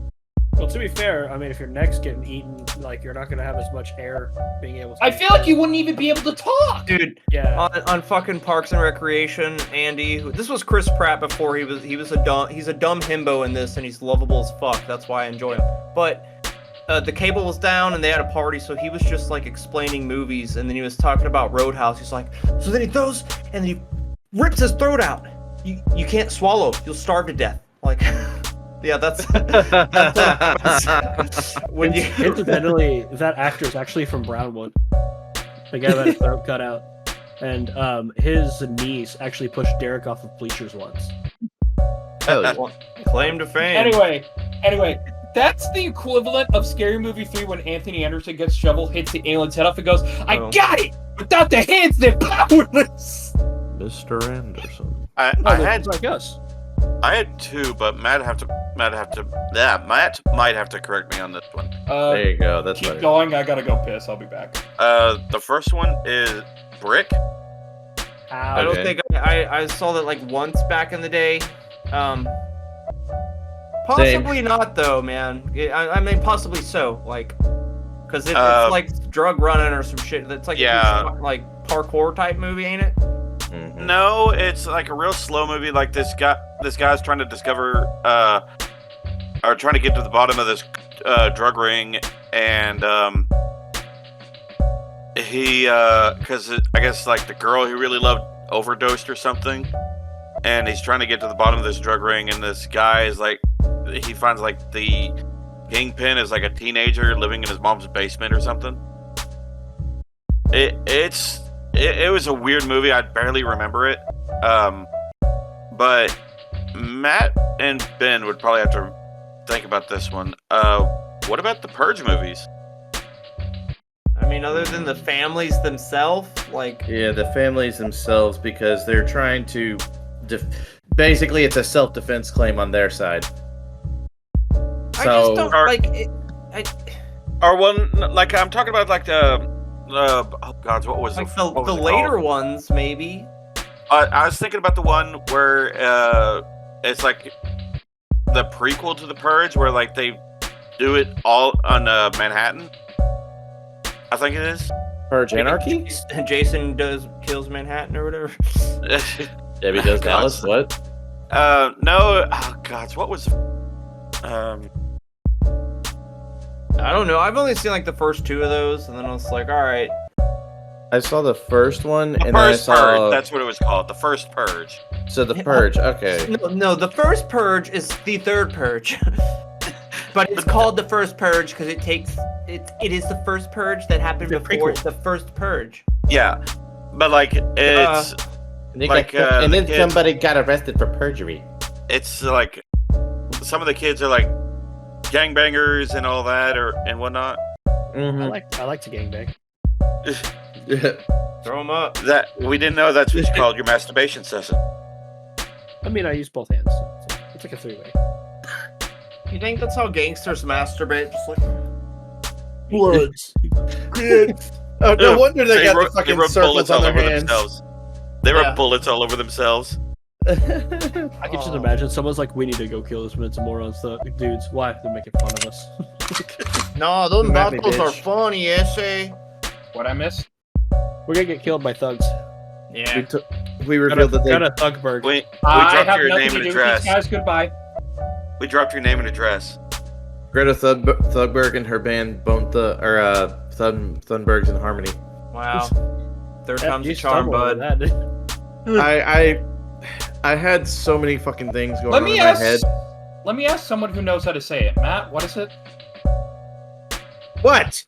Well, to be fair, I mean, if your neck's getting eaten, like you're not gonna have as much air being able to. I feel like you wouldn't even be able to talk. Dude, Yeah. on fucking Parks and Recreation, Andy. This was Chris Pratt before he's a dumb himbo in this, and he's lovable as fuck. That's why I enjoy him. But the cable was down, and they had a party, so he was just like explaining movies, and then he was talking about Roadhouse. He's like, so then he throws, and then he rips his throat out. You can't swallow. You'll starve to death. Like, yeah, that's when you. Incidentally, that actor is actually from Brownwood. The guy that his throat cut out, and his niece actually pushed Derek off of bleachers once. Claim to fame. Anyway, That's the equivalent of Scary Movie 3 when Anthony Anderson gets shovel, hits the alien's head off, and goes, "I Oh. got it! Without the hands, they're powerless!" Mr. Anderson. I No, had it's like us. I had two, but Matt might have to correct me on this one. There you go. That's Keep better. going, I gotta go piss, I'll be back. The first one is Brick. I don't Okay. think I saw that like once back in the day. Possibly not though, man. I mean, possibly so. Like, because it's like drug running or some shit. It's like Yeah. like parkour type movie, ain't it? Mhm. No, it's like a real slow movie. Like this guy's trying to discover, or trying to get to the bottom of this drug ring, and he, because I guess like the girl he really loved overdosed or something, and he's trying to get to the bottom of this drug ring, and this guy is like, he finds like the kingpin is like a teenager living in his mom's basement or something. It was a weird movie. I barely remember it. But Matt and Ben would probably have to think about this one. What about the Purge movies? I mean, other than the families themselves, like Yeah, the families themselves, because they're trying to. Basically, it's a self-defense claim on their side. I So- just don't Or- like it. Or one like I'm talking about like the oh god, what was Like what was the it later called? ones, maybe. I was thinking about the one where it's like the prequel to the Purge, where like they do it all on Manhattan. I think it is. Purge Anarchy? Jason kills Manhattan or whatever. Debbie does God. Dallas. What? No. Oh god, what was? I don't know. I've only seen like the first two of those, and then I was like, all right. I saw the first one, The and then I first saw. Purge. That's what it was called. The first Purge. So the Purge. Okay. No, the first purge is the third purge, but it's called the first purge because it is the first purge that happened The before prequel. the first purge. Yeah, but like it's like, and the then kids- somebody got arrested for perjury. it's like some of the kids are like gangbangers and all that and whatnot. Mm-hmm. I like to gangbang. Throw them up. That we didn't know that's what you called your masturbation session. I mean, I use both hands. So it's like a three-way. You think that's how gangsters masturbate? Just like Bloods. Oh, no wonder they got rub- the fucking rub circles bullets on all their over hands. themselves. They Yeah. rub bullets all over themselves. I can just imagine someone's like, "We need to go kill this minute morons." The dudes, why? They're making fun of us. no, those Come at me, battles are bitch. funny, essay. What I miss? We're gonna get killed by thugs. Yeah. We revealed that they. Got a Thugberg. We I dropped have your nothing name to and do with address. these guys. Goodbye. We dropped your name and address. Greta Thunberg and her band Bone Thunbergs in Harmony. Wow. Third Yeah, time's you a charm, stumbled over bud. that, dude. I had so many fucking things going Let on me in my ask. head. Let me ask someone who knows how to say it. Matt, what is it? What?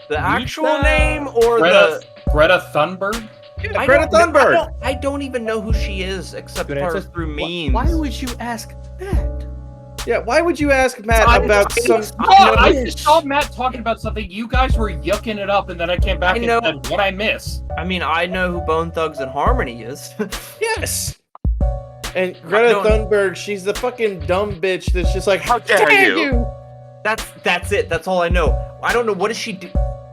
The actual Greta- name or Greta Thunberg? I Greta don't know- Thunberg. I don't even know who she is except Good for answer. through memes. Why would you ask that? Yeah, why would you ask Matt I about just- some? Oh, I just saw Matt talking about something. You guys were yucking it up, and then I came back I and know. said, "What I miss?" I mean, I know who Bone Thugs and Harmony is. Yes. And Greta don't- Thunberg, she's the fucking dumb bitch that's just like, how dare you?" That's it. That's all I know. I don't know what is she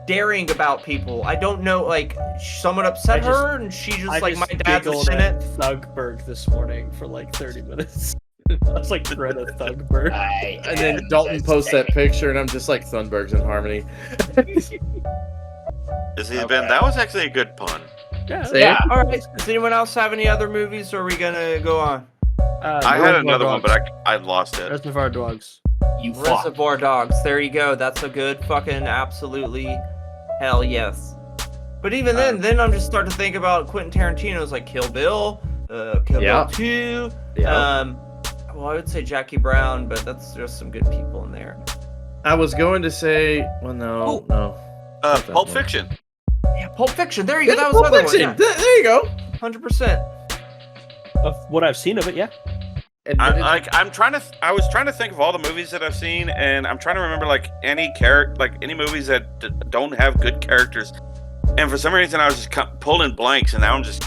daring about people. I don't know. Like someone upset I just- her, and she just I like just my dad's a giggled at Senate. Thugberg this morning for like 30 minutes. I was like, Greta Thugberg. And then Dalton posts that picture, and I'm just like, Thunberg's in Harmony. Is he Ben? That was actually a good pun. Yeah. See? Yeah. All right. Does anyone else have any other movies, or are we gonna go on? I had another one, but I lost it. Reservoir Dogs. You fuck. Reservoir Dogs. There you go. That's a good fucking absolutely hell yes. But even then I'm just starting to think about Quentin Tarantino's like Kill Bill, Kill Yeah. Bill 2. Yeah. Well, I would say Jackie Brown, but that's just some good people in there. I was going to say, well, no, no. Not that Pulp one. Fiction. Yeah, Pulp Fiction. There you go. Yeah, That was Pulp another one. Fiction. Yeah. There you go. 100%. Of what I've seen of it, yeah. And I was trying to think of all the movies that I've seen, and I'm trying to remember like any movies that don't have good characters. And for some reason, I was just pulling blanks, and now I'm just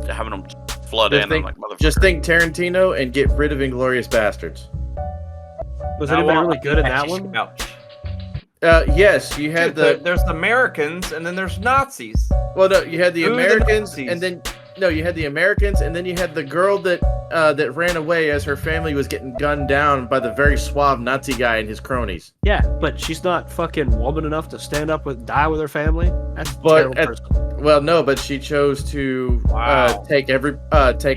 having them flood in. I'm like, motherfucker. Just think Tarantino and get rid of Inglourious Bastards. Was anybody really good in that one? Yes, you had There's the Americans and then there's Nazis. Well, no, you had the Who are the Americans, Nazis? and then you had the Americans, and then you had the girl that ran away as her family was getting gunned down by the very suave Nazi guy and his cronies. Yeah, but she's not fucking woman enough to stand up die with her family. That's a But terrible person. Well, no, but she chose to Wow. take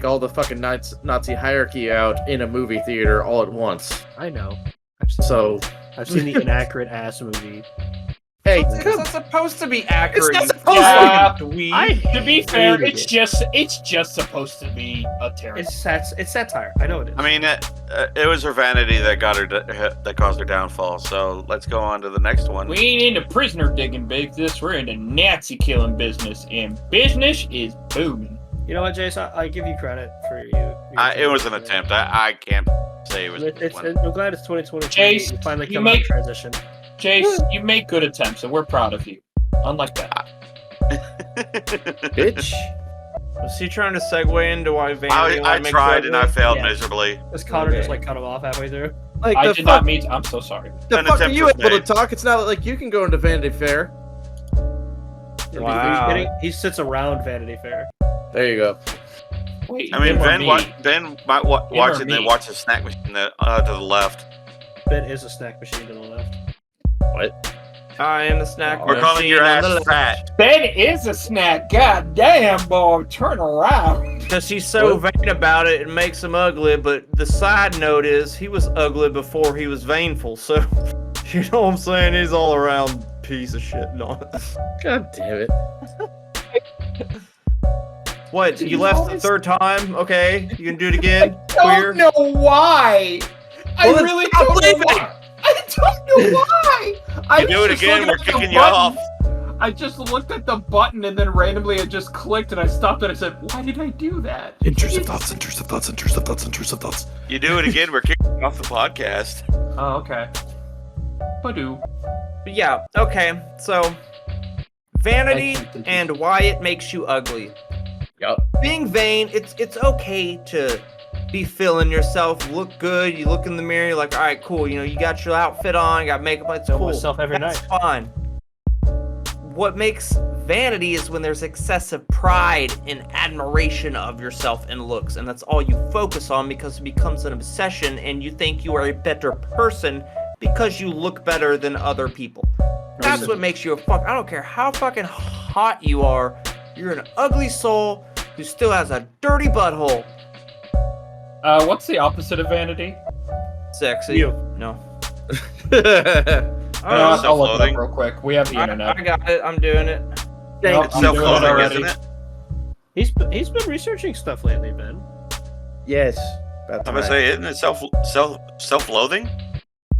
all the fucking Nazi hierarchy out in a movie theater all at once. I know. I've seen the inaccurate ass movie. Hey, It's not supposed to be accurate. It's not you supposed to dweeb. To be fair, hated it's just supposed to be a terrible. It's satire. I know it is. I mean, it was her vanity that that caused her downfall. So let's go on to the next one. We ain't into prisoner digging business. We're into Nazi killing business, and business is booming. You know what, Jace? I give you credit for you. It was an attempt. I can't say it was. I'm glad it's 2023. Jace, you finally you come out make- of transition. Chase, you make good attempts, and we're proud of you. Unlike that. bitch. Was he trying to segue into why Vanity I makes tried and I failed Yeah. miserably. Does Connor Okay. just like cut him off halfway through? Like I the did fuck, not mean. I'm so sorry. the An fuck are attempt you was able to made. talk? It's not like you can go into Vanity Fair. Wow. He sits around Vanity Fair. There you go. Wait, I mean, him or Ben, me? Ben might watch or it and then me? watch the snack machine to the left. Ben is a snack machine to the left. What? I am the snack We're calling your machine on ass the fat. Ben is a snack. God damn, boy, turn around. Because he's so vain about it, it makes him ugly. But the side note is, he was ugly before he was vainful. So, you know what I'm saying? He's all around piece of shit. No. God damn it. What? You left the third time? Okay, you can do it again. I Queer. don't know why. I Well, really stop don't know leaving. why. I don't know why. I You do was it just again, looking we're at the kicking you button. off. I just looked at the button and then randomly it just clicked and I stopped and I said, why did I do that? Intrusive thoughts, intrusive thoughts, intrusive thoughts, intrusive thoughts. You do it again, we're kicking you off the podcast. Oh, okay. Badoo. But yeah, okay. So, vanity and why it makes you ugly. Yup. Being vain, it's okay to be feeling yourself, look good. You look in the mirror, you're like, all right, cool. You know, you got your outfit on, you got makeup, it's Film cool. myself every That's night. fine. What makes vanity is when there's excessive pride and admiration of yourself and looks, and that's all you focus on because it becomes an obsession, and you think you are a better person because you look better than other people. That's what makes you a fuck. I don't care how fucking hot you are. You're an ugly soul who still has a dirty butthole. What's the opposite of vanity? Sexy. You. No. I'll look it self-loathing. up real quick. We have the internet. I got it. I'm doing it. Nope, It's I'm doing it self-loathing, already. isn't it? He's been researching stuff lately, Ben. Yes. About I'm gonna say, isn't it self-loathing?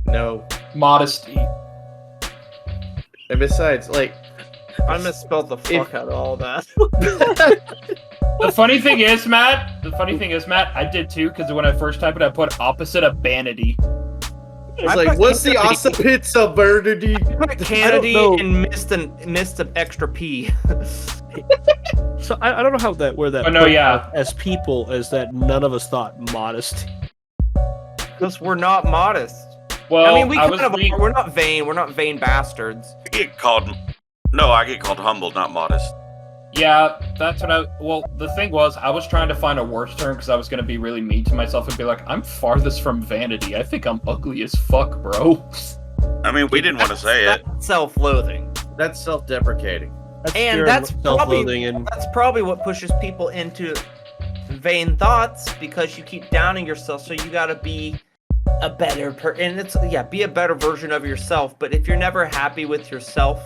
No. Modesty. And besides, like, I misspelled the fuck out of all that. The funny thing is, Matt, I did too, because when I first typed it, I put opposite of vanity. it's I like, put what's the Kennedy. occipits of Bernardy? Put Kennedy know. and missed an extra P. So I don't know where that. Oh, no, put yeah. us as people is that none of us thought modesty. Because we're not modest. Well, I mean, we was kind of reading- are. We're not vain. We're not vain bastards. I get called humble, not modest. Yeah, that's what well, the thing was, I was trying to find a worse term because I was going to be really mean to myself and be like, I'm farthest from vanity. I think I'm ugly as fuck, bro. I mean, we didn't want to say it. That's self-loathing. That's self-deprecating. That's And pure that's self-loathing and That's probably what pushes people into vain thoughts because you keep downing yourself. So you got to be a better and be a better version of yourself. But if you're never happy with yourself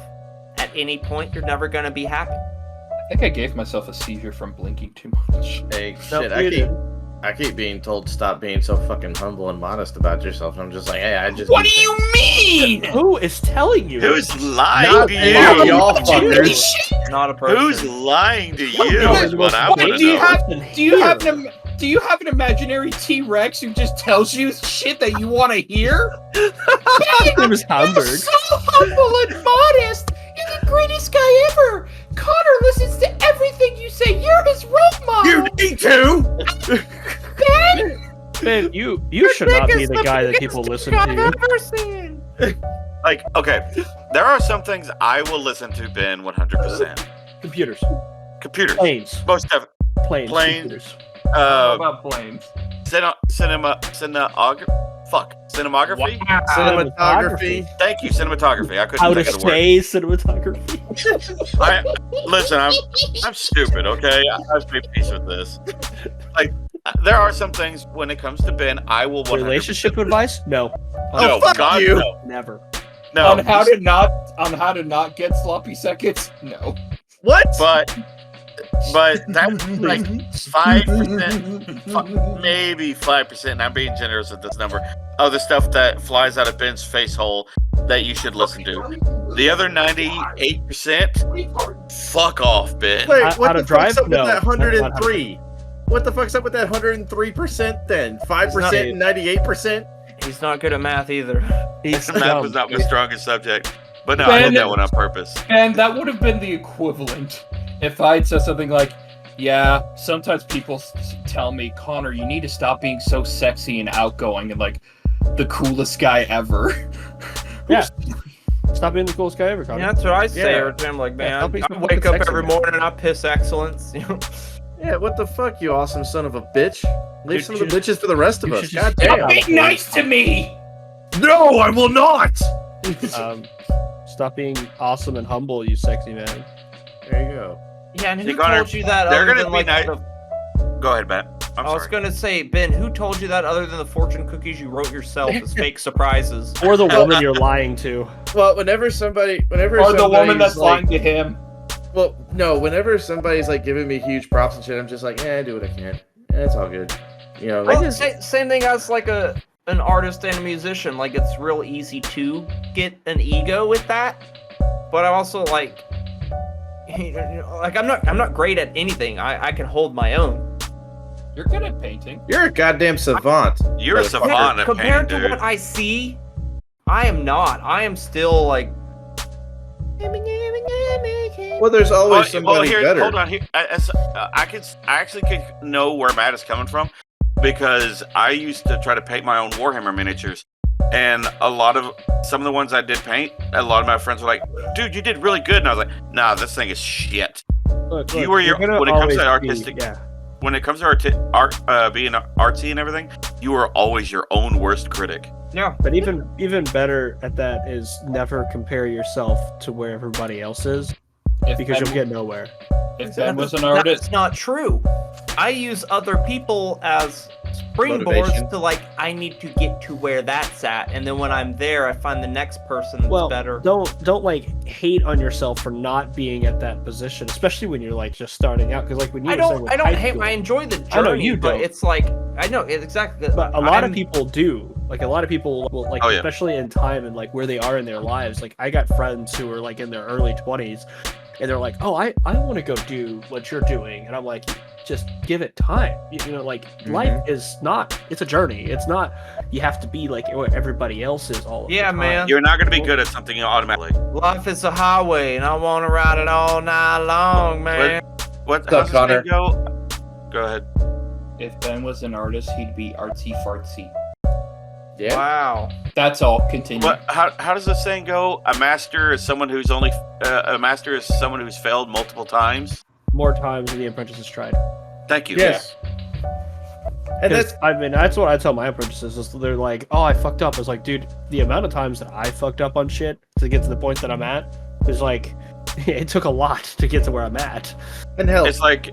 at any point, you're never gonna be happy. I think I gave myself a seizure from blinking too much. Hey, No, shit, you I keep being told to stop being so fucking humble and modest about yourself. And I'm just like, hey, I just. What do you mean? who is telling you? Who's lying Not to any you? of y'all Not a person. Who's lying to you? No, Is what I what want to do you know. have- Do you happen Do you have an imaginary T-Rex who just tells you shit that you want to hear? His name is Hamburg. You're so humble and modest. You're the greatest guy ever. Connor listens to everything you say. You're his role model. You need to. Ben, Man, you should not be the guy that people listen I've to. ever seen. Like, okay, there are some things I will listen to, Ben, 100%. Computers, Computers, planes, most definitely. planes, Planes. computers. How about planes? Cinematography. Cinematography. Thank you, cinematography. I couldn't How to think of the word. say cinematography. Listen, I'm stupid. Okay, I have to be peace with this. Like, there are some things when it comes to Ben, I will 100%. Relationship advice? No. No, fuck God, you. no. Never. No. On how to not get sloppy seconds? No. What? But that's like 5%, maybe 5%. And I'm being generous with this number of the stuff that flies out of Ben's face hole that you should listen to. The other 98%, fuck off, Ben. Wait, How what to the fuck's drive? up with No, that that's not 103? What the fuck's up with that 103% then? 5% and 98%? He's not good at math either. He's Math dumb. was not my strongest subject. But no, I Ben- did that one on purpose. And that would have been the equivalent if I'd said something like, yeah, sometimes people tell me, Connor, you need to stop being so sexy and outgoing and like the coolest guy ever. Yeah. Stop being the coolest guy ever, Connor. Yeah, that's what I say Yeah. every time. Like, man, don't be so I wake up fucking every sexy, man. morning and I piss excellence. Yeah, what the fuck, you awesome son of a bitch? Leave You some of the should- bitches for the rest of you us. should just- God Stop damn. being nice to me! No, I will not! Stop being awesome and humble, you sexy man. There you go. Yeah, and who Hey, Connor, told you that they're other gonna than be like nice- the... Go ahead, Matt. I'm I was sorry. gonna say, Ben, who told you that other than the fortune cookies you wrote yourself as fake surprises? Or the woman you're lying to. Well, whenever somebody's Or the woman that's like, lying to him. well, no, whenever somebody's like giving me huge props and shit, I'm just like, I do what I can. It's all good. You know, like, Well, same thing as like an artist and a musician. Like, it's real easy to get an ego with that, but I also like I'm not great at anything. I can hold my own. You're good at painting. you're a goddamn savant. You're a savant at Compared painting, to dude. what I see, I am not. I am still like. Well, there's always somebody here, better. hold on. Here, I actually could know where Matt is coming from because I used to try to paint my own Warhammer miniatures, and some of the ones I did paint, a lot of my friends were like, "Dude, you did really good," and I was like, "Nah, this thing is shit." Look, You were you're gonna when it comes to always be- artistic- yeah. When it comes to being artsy and everything, you are always your own worst critic. Yeah. But even better at that is never compare yourself to where everybody else is, If because Ben, you'll get nowhere. if Ben was an artist, That's not true. I use other people as springboards Motivation. to like, I need to get to where that's at, and then when I'm there, I find the next person that's Well, better. don't like hate on yourself for not being at that position, especially when you're like just starting out. Because like when you I were saying don't. with I don't high hate. school, I enjoy the journey, I know you but don't. it's like I know it's exactly. but a lot of I'm- people do. Like a lot of people will like, Oh, yeah. especially in time and like where they are in their lives. Like I got friends who are like in their early 20s, and they're like, "Oh, I want to go do what you're doing," and I'm like, just give it time. You know, like life is not. It's a journey. It's not. You have to be like what everybody else is all. Yeah, the time. man. You're not going to be good at something automatically. Life is a highway, and I want to ride it all night long, man. What? What's up, How's this Connor? thing go? Go ahead. if Ben was an artist, he'd be artsy fartsy. Yeah. Wow. That's all. Continue. What? How does this saying go? A master is someone who's failed multiple times. More times than the apprentice has tried. Thank you. Yes. And 'Cause, that's I mean, that's what I tell my apprentices. Is they're like, "Oh, I fucked up." It's like, dude, the amount of times that I fucked up on shit to get to the point that I'm at is like, it took a lot to get to where I'm at. and hell. It's like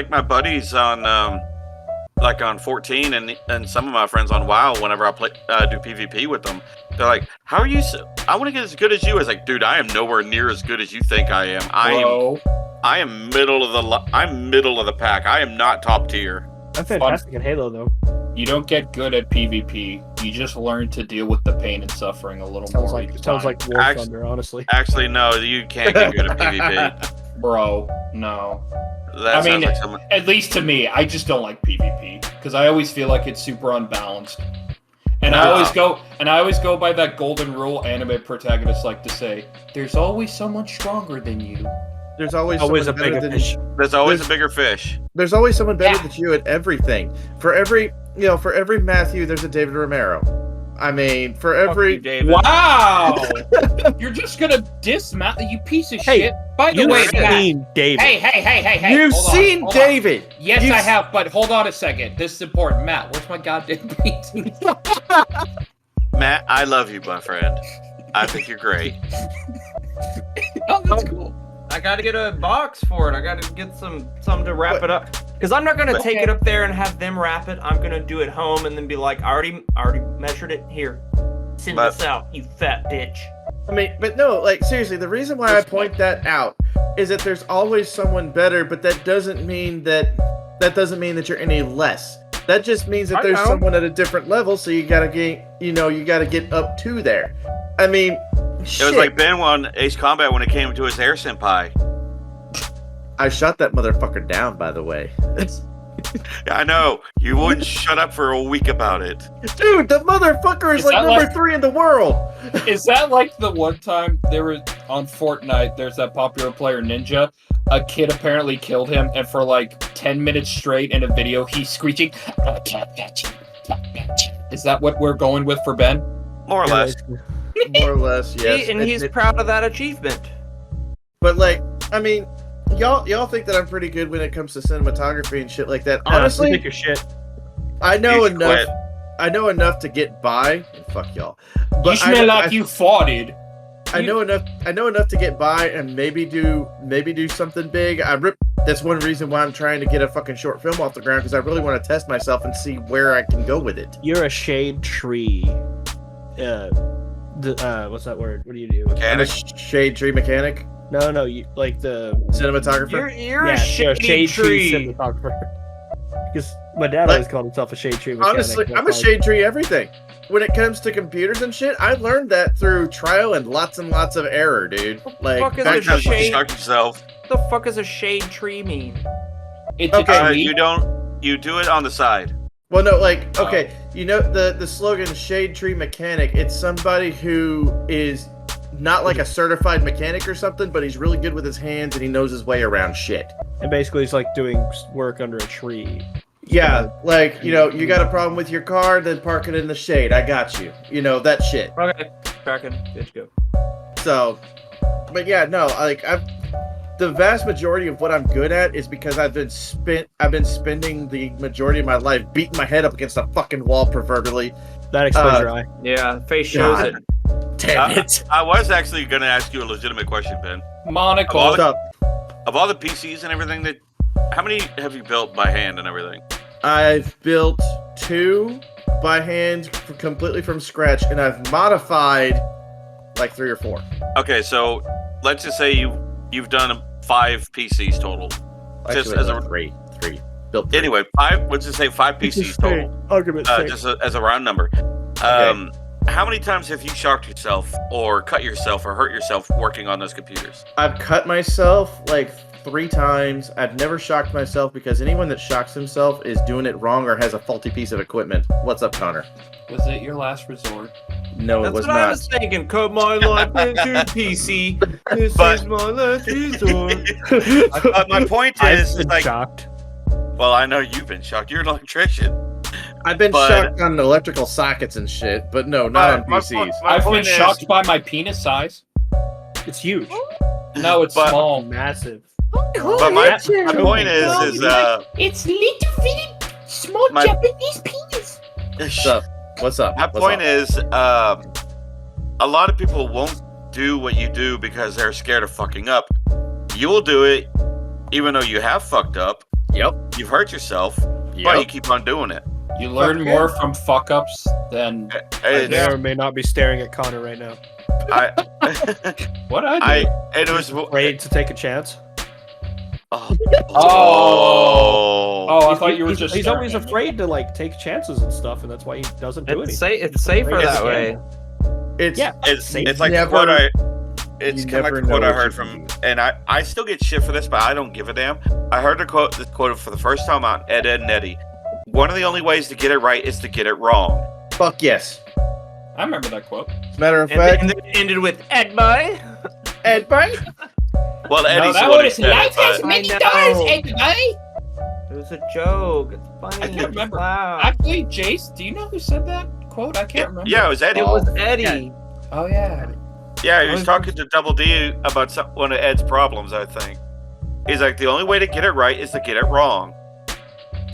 my buddies on like on 14 and some of my friends on WoW. Whenever I play do PvP with them, they're like, "How are you? I want to get as good as you." I was like, "Dude, I am nowhere near as good as you think I am. Bro, I am middle of the pack. I am not top tier." I'm fantastic in Halo, though. you don't get good at PvP. You just learn to deal with the pain and suffering a little Sounds more. like each sounds time. like War Actu- Thunder, honestly. Actually, no, you can't get good at PvP. Bro, no. That I sounds mean, like someone. at least to me, I just don't like PvP because I always feel like it's super unbalanced. And I always go by that golden rule anime protagonists like to say, there's always someone stronger than you. There's always Always a someone better bigger than fish. There's always a bigger fish. There's always someone better Yeah. than you at everything. For every Matthew, there's a David Romero. I mean, for every David. Wow! You're just gonna diss Matt, you piece of Hey, shit. By the You've way, Matt, seen David. hey, you've hold on, seen hold on. David. Yes, You've I have, but hold on a second. This is important. Matt, where's my goddamn painting? Matt, I love you, my friend. I think you're great. Oh, that's cool. I gotta get a box for it. I gotta get some to wrap it up. Because I'm not gonna take it up there and have them wrap it. I'm gonna do it home and then be like, I already measured it. Here, send this out, you fat bitch. I mean, but no, like seriously, the reason why I point that out is that there's always someone better, but that doesn't mean that you're any less. That just means that I there's know. someone at a different level, so you gotta get up to there. I mean, It was like Ben won Ace Combat when it came to his air senpai. I shot that motherfucker down, by the way. I know. You wouldn't shut up for a week about it. Dude, the motherfucker is Is like that number like- 3 in the world. Is that like the one time there was on Fortnite, there's that popular player Ninja? A kid apparently killed him, and for like 10 minutes straight in a video, he's screeching, "I can't get you, can't get you." Is that what we're going with for Ben? More or less. More or less, yes. And he's proud of that achievement. But like, I mean, y'all think that I'm pretty good when it comes to cinematography and shit like that. Honestly, you think you're shit. I know You should enough. quit. I know enough to get by. And fuck y'all. You But smell like I you farted. I know enough. I know enough to get by and maybe do something big. That's one reason why I'm trying to get a fucking short film off the ground, because I really want to test myself and see where I can go with it. You're a shade tree. What's that word? What do you do? I'm a Mechanic. shade tree mechanic, No, you like the cinematographer. You're yeah, a shade tree. cinematographer. Because my dad Like, always called himself a shade tree mechanic. Honestly, That's I'm a why- shade tree everything. When it comes to computers and shit, I learned that through trial and lots of error, dude. Like, fuck is back a Sometimes you shade? shock yourself. What the fuck does a shade tree mean? It's Okay. a tree. You do it on the side. well, no, like, okay, you know the slogan "Shade Tree Mechanic." It's somebody who is not like a certified mechanic or something, but he's really good with his hands and he knows his way around shit. And basically, it's like doing work under a tree. Yeah, like, you know, you got a problem with your car, then park it in the shade. I got you. You know, that shit. Okay, cracking. Good to go. So, but yeah, no, like the vast majority of what I'm good at is because I've been spending the majority of my life beating my head up against a fucking wall, proverbially. That explains your eye. Yeah, face shows God. it. Damn it. I was actually going to ask you a legitimate question, Ben. Monocle. What's up? Of all the PCs and everything, how many have you built by hand and everything? I've built 2 by hand completely from scratch, and I've modified like 3 or 4. Okay, so let's just say you've done 5 PCs total. Just Actually, as like a 3. Built 3. anyway, 5. Let's just say 5 PCs total. Argument sake. Just as a round number. How many times have you shocked yourself, or cut yourself, or hurt yourself working on those computers? I've cut myself like 3 times. I've never shocked myself, because anyone that shocks himself is doing it wrong or has a faulty piece of equipment. What's up, Connor? Was it your last resort? No, That's it was what not. I was thinking. Cut my life into PC. This But- is my last resort. My point I've is, been like, shocked. well, I know you've been shocked. You're an electrician. I've been but- shocked on electrical sockets and shit, but no, not on My PCs. point- my I've been point is- shocked by my penis size. It's huge. No, it's But- small. Massive. But my point is It's little bitty small My- Japanese penis. What's up? What's up? My What's point up? is, a lot of people won't do what you do because they're scared of fucking up. You'll do it even though you have fucked up. Yep. You've hurt yourself, but you Yep. keep on doing it. You learn more from fuck ups than I may It's- or may not be staring at Connor right now. I, what I do. it was. Afraid to take a chance. Oh. Oh, I thought you were He's- just. He's staring always at me. afraid to like take chances and stuff, and that's why he doesn't do anything. It's safer It's that way. It's Yeah. It's Safe. like Never- what I. it's You kind of like never the quote know I what heard you can from, and I still get shit for this, but I don't give a damn. I heard this quote for the first time on Ed, Ed and Eddie. One of the only ways to get it right is to get it wrong. Fuck yes. I remember that quote. As a matter of And fact, then it ended with Ed Boy. Ed, right? Well, No, Eddie's that the one one who is said it, life has but many I stars, know. everybody. It was a joke. It's funny. I can't remember. Wow. Actually, Jace, do you know who said that quote? I can't remember. yeah, it was Eddie. It was Eddie. Oh yeah. Yeah, he was talking to Double D about one of Ed's problems, I think. He's like, the only way to get it right is to get it wrong.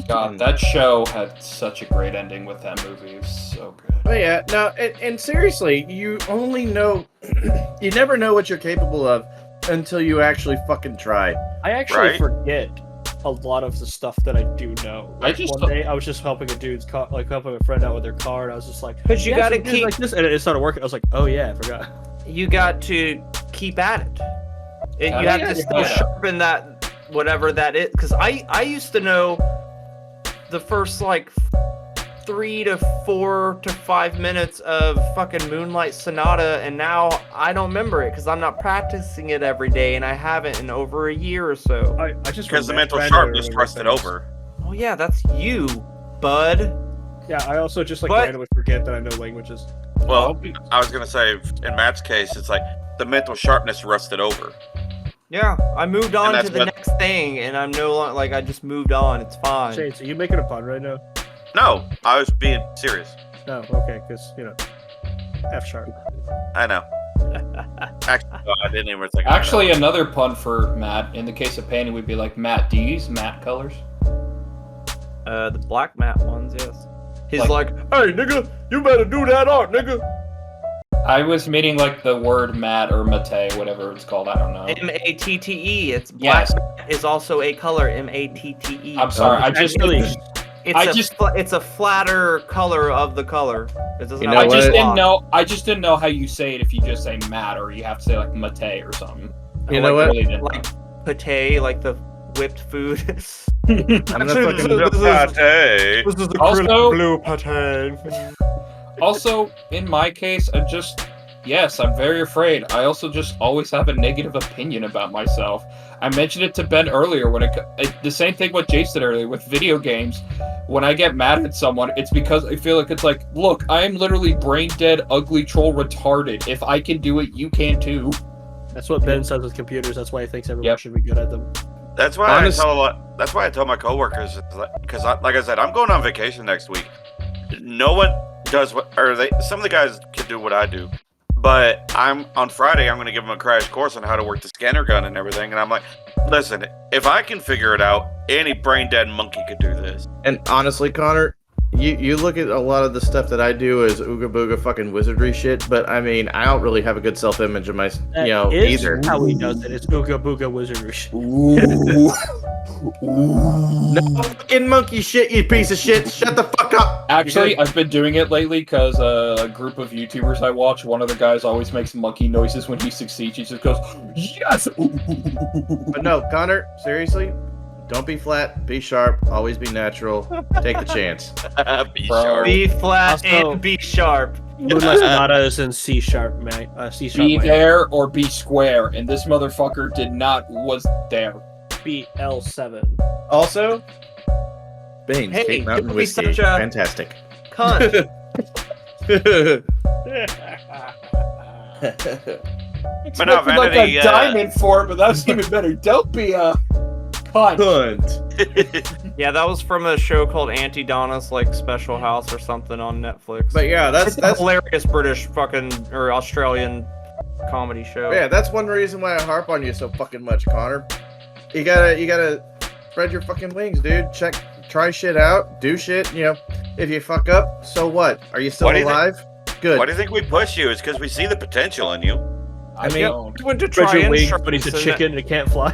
God, that show had such a great ending with that movie. It was so good. But yeah, no, and seriously, you only know, you never know what you're capable of until you actually fucking try. I actually Right. forget a lot of the stuff that I do know. I Like just- one day I was just helping a dude's car, like helping a friend out with their car, and I was just like, Because you "Yeah, gotta some dude keep, like this," and it started working. I was like, oh yeah, I forgot. you got to keep at it. Yeah, You have yeah, to still yeah. sharpen that, whatever that is. Because I used to know the first like 3 to 4 to 5 minutes of fucking Moonlight Sonata, and now I don't remember it because I'm not practicing it every day, and I haven't in over a year or so. I just Because the mental randomly sharpness remember rusted things. over. Oh yeah, that's you, bud. Yeah, I also just like But- randomly forget that I know languages. Well, I was going to say, in Matt's case, it's like the mental sharpness rusted over. Yeah, I moved on that's to the what- next thing, and I'm no longer like I just moved on. It's fine. Shades, are you making a pun right now? No, I was being serious. No, okay, because you know, F sharp. I know. Actually, no, I didn't even think about Actually, another pun for Matt. In the case of painting, would be like, Matt, do you use matte colors? The black mat ones, yes. He's Like- like, hey nigga, you better do that art, nigga. I was meaning like the word matte or mate, whatever it's called. I don't know. M-A-T-T-E. It's black Yes. mat is also a color. M-A-T-T-E. I'm sorry. I just Actually, It's a flatter color of the color. It doesn't You have know I a just what? didn't block. know. I just didn't know how you say it. If you just say matte, or you have to say like mate or something. You I know what? Really didn't Like pate, like the whipped food. I'm gonna fucking Hey. This is the Also- blue pate. Also, in my case, yes, I'm very afraid. I also just always have a negative opinion about myself. I mentioned it to Ben earlier when the same thing what Jay said earlier with video games. When I get mad at someone, it's because I feel like it's like, look, I am literally brain dead, ugly troll retarded. If I can do it, you can too. that's what Ben says with computers. That's why he thinks everyone Yep. should be good at them. That's why That's why I tell my coworkers, because like I said, I'm going on vacation next week. No one does what, or some of the guys can do what I do, but on Friday. I'm going to give them a crash course on how to work the scanner gun and everything. And I'm like, listen, if I can figure it out, any brain dead monkey could do this. And honestly, Connor, you look at a lot of the stuff that I do as ooga booga fucking wizardry shit, but I mean, I don't really have a good self image of my, That you know, is either. how he does it. It's ooga booga wizardry. No fucking monkey shit, you piece of shit. Shut the fuck up. Actually, I've been doing it lately because a group of YouTubers I watch, one of the guys always makes monkey noises when he succeeds. He just goes, yes! But no, Connor, seriously, don't be flat, be sharp, always be natural, take the chance. Be Bro. sharp. Be flat Also- and be sharp. Moonlight Sonata is in C sharp, man. C sharp. Be there or be square, and this motherfucker was there. BL7. Also, Baines, Hey, Cape Mountain don't be Whiskey, such a- fantastic. Cunt. But no, Vanity, for it, but that's even better. Don't be a cunt. Cunt. Yeah, that was from a show called Auntie Donna's like Special House or something on Netflix. But yeah, it's a that's hilarious British fucking or Australian comedy show. yeah, that's one reason why I harp on you so fucking much, Connor. You gotta spread your fucking wings, dude. Try shit out, do shit. You know, if you fuck up, so what? Are you still Why do you think- alive? Good. Why do you think we push you? It's because we see the potential in you. I mean- don't. I went to Spread try your wings, insurance. but he's a and chicken and it can't fly.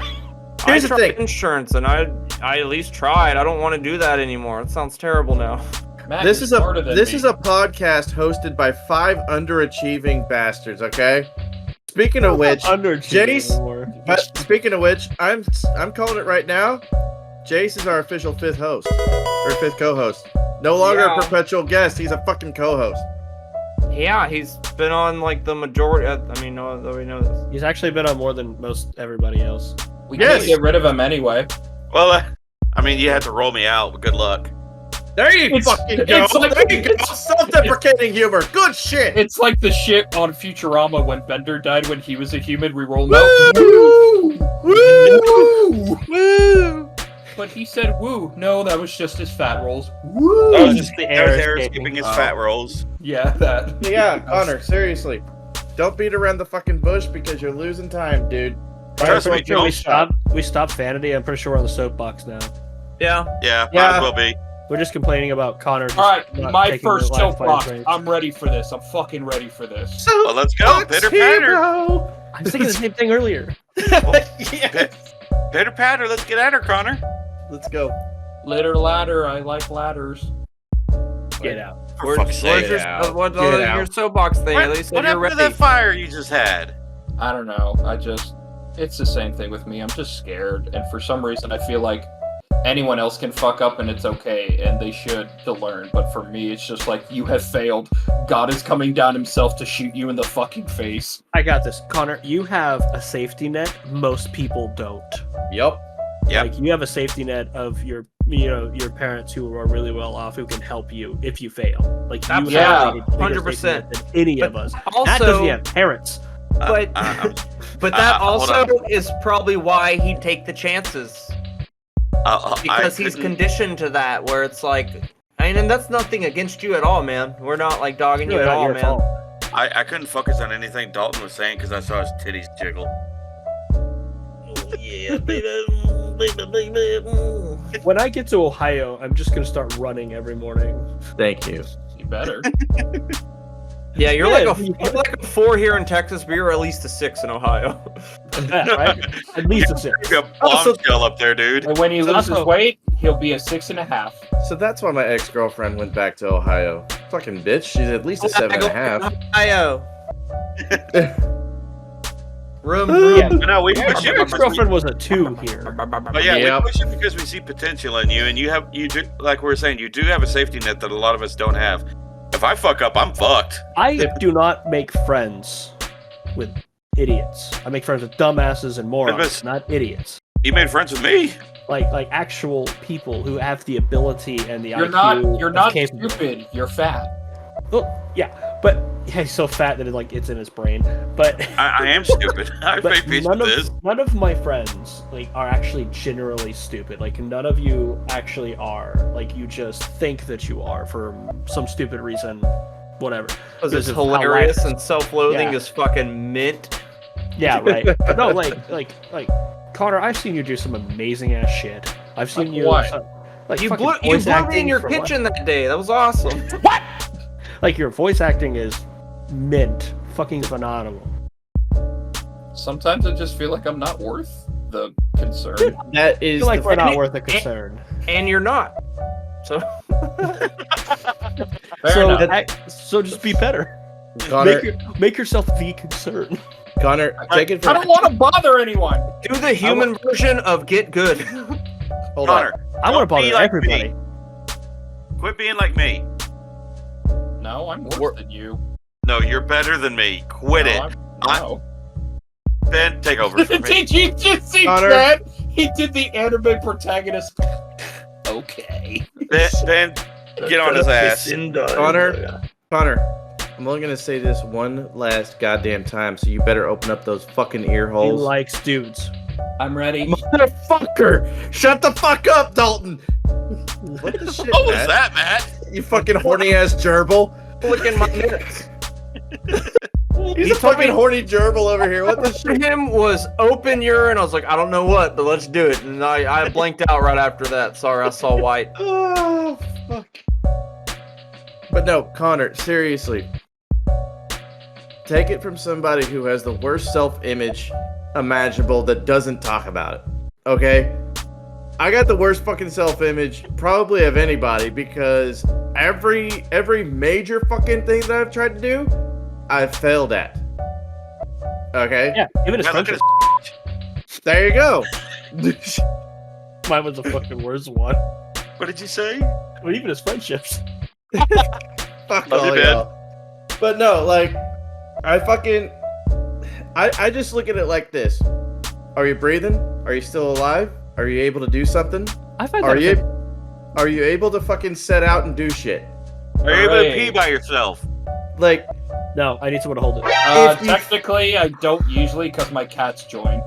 Here's I the tried thing. insurance, and I at least tried. I don't want to do that anymore. It sounds terrible now. Matt, This you're is a smarter than this me. is a podcast hosted by 5 underachieving bastards. Okay. Speaking of which, Jace- but speaking of which, I'm calling it right now. Jace is our official 5th host or 5th co-host. No longer Yeah. a perpetual guest. He's a fucking co-host. Yeah, he's been on like the majority. I mean, no, we know this. He's actually been on more than most everybody else. We Yes. can't get rid of him anyway. Well, I mean, you had to roll me out, but good luck. There you It's- fucking go. it's like- there you go. Self-deprecating humor. Good shit. It's like the shit on Futurama when Bender died when he was a human. We roll him out. Woo! Woo! Woo! But he said woo. No, that was just his fat rolls. Woo! That was just the that air was air escaping. skipping his Oh. fat rolls. Yeah, that. Yeah, Connor, seriously. Don't beat around the fucking bush because you're losing time, dude. Trust me, Might as well don't We give it a shot. stopped Vanity. I'm pretty sure we're on the soapbox now. Yeah. Yeah, might Yeah. as well be. We're just complaining about Connor. Just All right, not my taking the first last soapbox. fighting range. I'm ready for this. I'm fucking ready for this. Well, let's go. Pitter patter. Hero. I was thinking the same thing earlier. Yeah. Pitter patter. Let's get at her, Connor. Let's go. Litter ladder. I like ladders. Get out. For fuck's sake. Where's your, out. what's Get your out. soapbox thing? At least What you're happened to ready. that fire you just had? I don't know. It's the same thing with me. I'm just scared, and for some reason, I feel like anyone else can fuck up and it's okay, and they should to learn. But for me, it's just like you have failed. God is coming down himself to shoot you in the fucking face. I got this, Connor. You have a safety net. Most people don't. Yup. Yep. Like you have a safety net of your parents who are really well off who can help you if you fail. Like you Absolutely. have a bigger 100%. safety net than any of us. Also, That doesn't have parents. but Uh, but that hold also on. is probably why he'd take the chances because he's conditioned to that. Where it's like, and that's nothing against you at all, man. We're not like dogging you Really at not all, your man. fault. I couldn't focus on anything Dalton was saying because I saw his titties jiggle. When I get to Ohio, I'm just gonna start running every morning. Thank you. You better. Yeah, you're Yeah, you're like a 4 here in Texas, but you're at least a 6 in Ohio. Yeah, right? At least a 6. You got bombshell up there, dude. And when he loses Also- weight, he'll be a 6.5. So that's why my ex-girlfriend went back to Ohio. Fucking bitch. She's at least a 7.5. Ohio. Yeah, No, we push my it because we, ex-girlfriend was a 2 here. but yeah, Yep. we push it because we see potential in you, and you do, like we were saying, you do have a safety net that a lot of us don't have. If I fuck up, I'm fucked. I do not make friends with idiots. I make friends with dumbasses and morons, not idiots. You made friends with me. Like actual people who have the ability and the You're IQ. you're that's not capable. stupid. You're fat. Well, yeah, but yeah, he's so fat that it's in his brain. But I am stupid. I but made peace with this. none of my friends are actually generally stupid. Like none of you actually are. Like you just think that you are for some stupid reason, whatever. Because it's Because of how hilarious life- and self-loathing Yeah. is fucking mint. Yeah, right. But no, like Connor, I've seen you do some amazing ass shit. I've seen Like you what? like You fucking blew voice me in acting your for what? kitchen that day. That was awesome. Like your voice acting is mint, fucking phenomenal. Sometimes I just feel like I'm not worth the concern. That I is feel like the we're not worth a concern. And you're not. So Fair So, enough. so just be better. Connor. Make yourself the concern. Connor, take it I from. don't want to bother anyone. do the human version of get good. Hold on. Connor, I want to don't be bother like everybody. me. Quit being like me. No, I'm worse We're- than you. No, you're better than me. Quit No, it. I'm- no. Ben, take over for me. Did you just see Connor. that? He did the anime protagonist. Okay. Ben, get on his ass. Connor. Connor, I'm only gonna say this one last goddamn time, so you better open up those fucking ear He holes. likes dudes. I'm ready. Motherfucker! Shut the fuck up, Dalton! What the shit, What was Matt? that, Matt? You fucking horny ass gerbil. Flicking my nuts. He's a fucking horny gerbil over here. What the For shit? him was open urine. I was like, I don't know what, but let's do it. And I blanked out right after that. Sorry, I saw white. Oh, fuck. But no, Connor, seriously. Take it from somebody who has the worst self-image imaginable that doesn't talk about it. Okay? I got the worst fucking self-image probably of anybody because every major fucking thing that I've tried to do, I've failed at. Okay? Yeah, even his Man, look at friendship. his. There you go. Mine was the fucking worst one. What did you say? But even his friendships. Fuck Love you, all Ben. y'all. But no, like, I just look at it like this. Are you breathing? Are you still alive? Are you able to do something? I find Are that you able to fucking set out and do shit? Are you able to pee by yourself? Like, No, I need someone to hold it. If you- Technically, I don't usually because my cats join.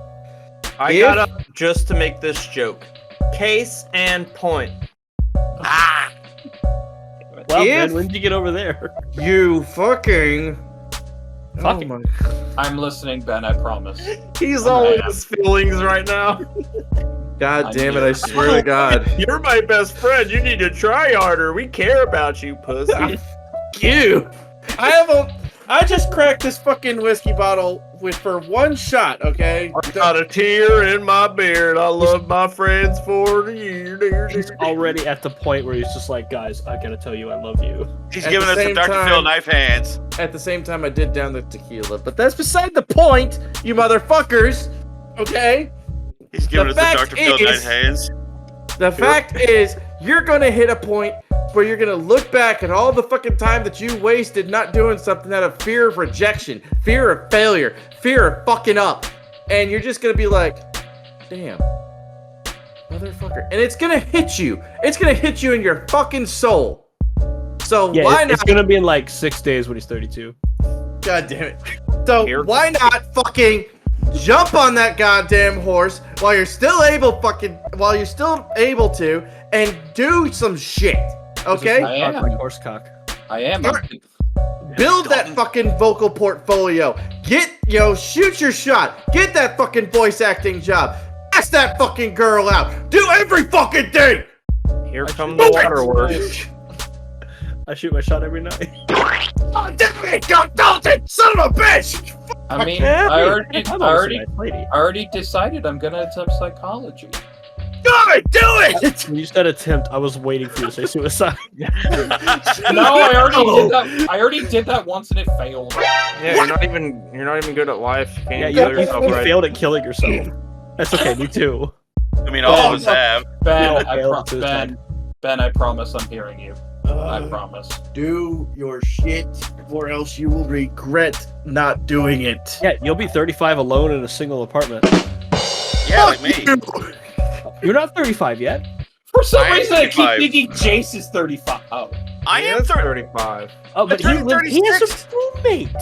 I got up just to make this joke. Case and point. Well, If- Ben, when did you get over there? you fucking. Fucking- Oh my. I'm listening, Ben. I promise. He's all all in in his feelings right now. God damn it! I swear to God. You're my best friend. You need to try harder. We care about you, pussy. You. I just cracked this fucking whiskey bottle for one shot. Okay. I got a tear in my beard. I love my friends for you. He's already at the point where he's just like, guys, I gotta tell you I love you. He's At giving the us the same Dr. time- Phil knife hands. At the same time, I did down the tequila, but that's beside the point, you motherfuckers. Okay. He's giving The us the fact Dr. Phil is- knife hands. The fact is, you're gonna hit a point where you're gonna look back at all the fucking time that you wasted not doing something out of fear of rejection, fear of failure, fear of fucking up, and you're just gonna be like, damn, motherfucker, and it's gonna hit you. It's gonna hit you in your fucking soul. So Yeah, why it's not? gonna be in like 6 days when he's 32. God damn it. So why not fucking jump on that goddamn horse while you're still able to and do some shit. Okay? I am. Like horse cock. I am. Build that fucking vocal portfolio. Shoot your shot. Get that fucking voice acting job. Ask that fucking girl out. Do every fucking thing. Here come the waterworks. I shoot my shot every night. Oh, damn it, God, Dalton, son of a bitch. I mean, Yeah, I I'm always a nice lady. I already decided I'm gonna attempt psychology. God, do it. When you said attempt, I was waiting for you to say suicide. No, I already did that. I already did that once and it failed. Yeah, you're not even good at life. You Yeah, can't you, kill yourself you right. failed at killing yourself. That's okay, me too. I mean, all of us have. Ben, Yeah, I failed suicide. Ben, I promise I'm hearing you. I promise. Do your shit, or else you will regret not doing it. Yeah, you'll be 35 alone in a single apartment. Yeah, like me. You're not 35 yet. For some I am reason, I keep 35. thinking Jace is 35. Oh. I He am is 30. 35. Oh, but I'm he has 36. a roommate.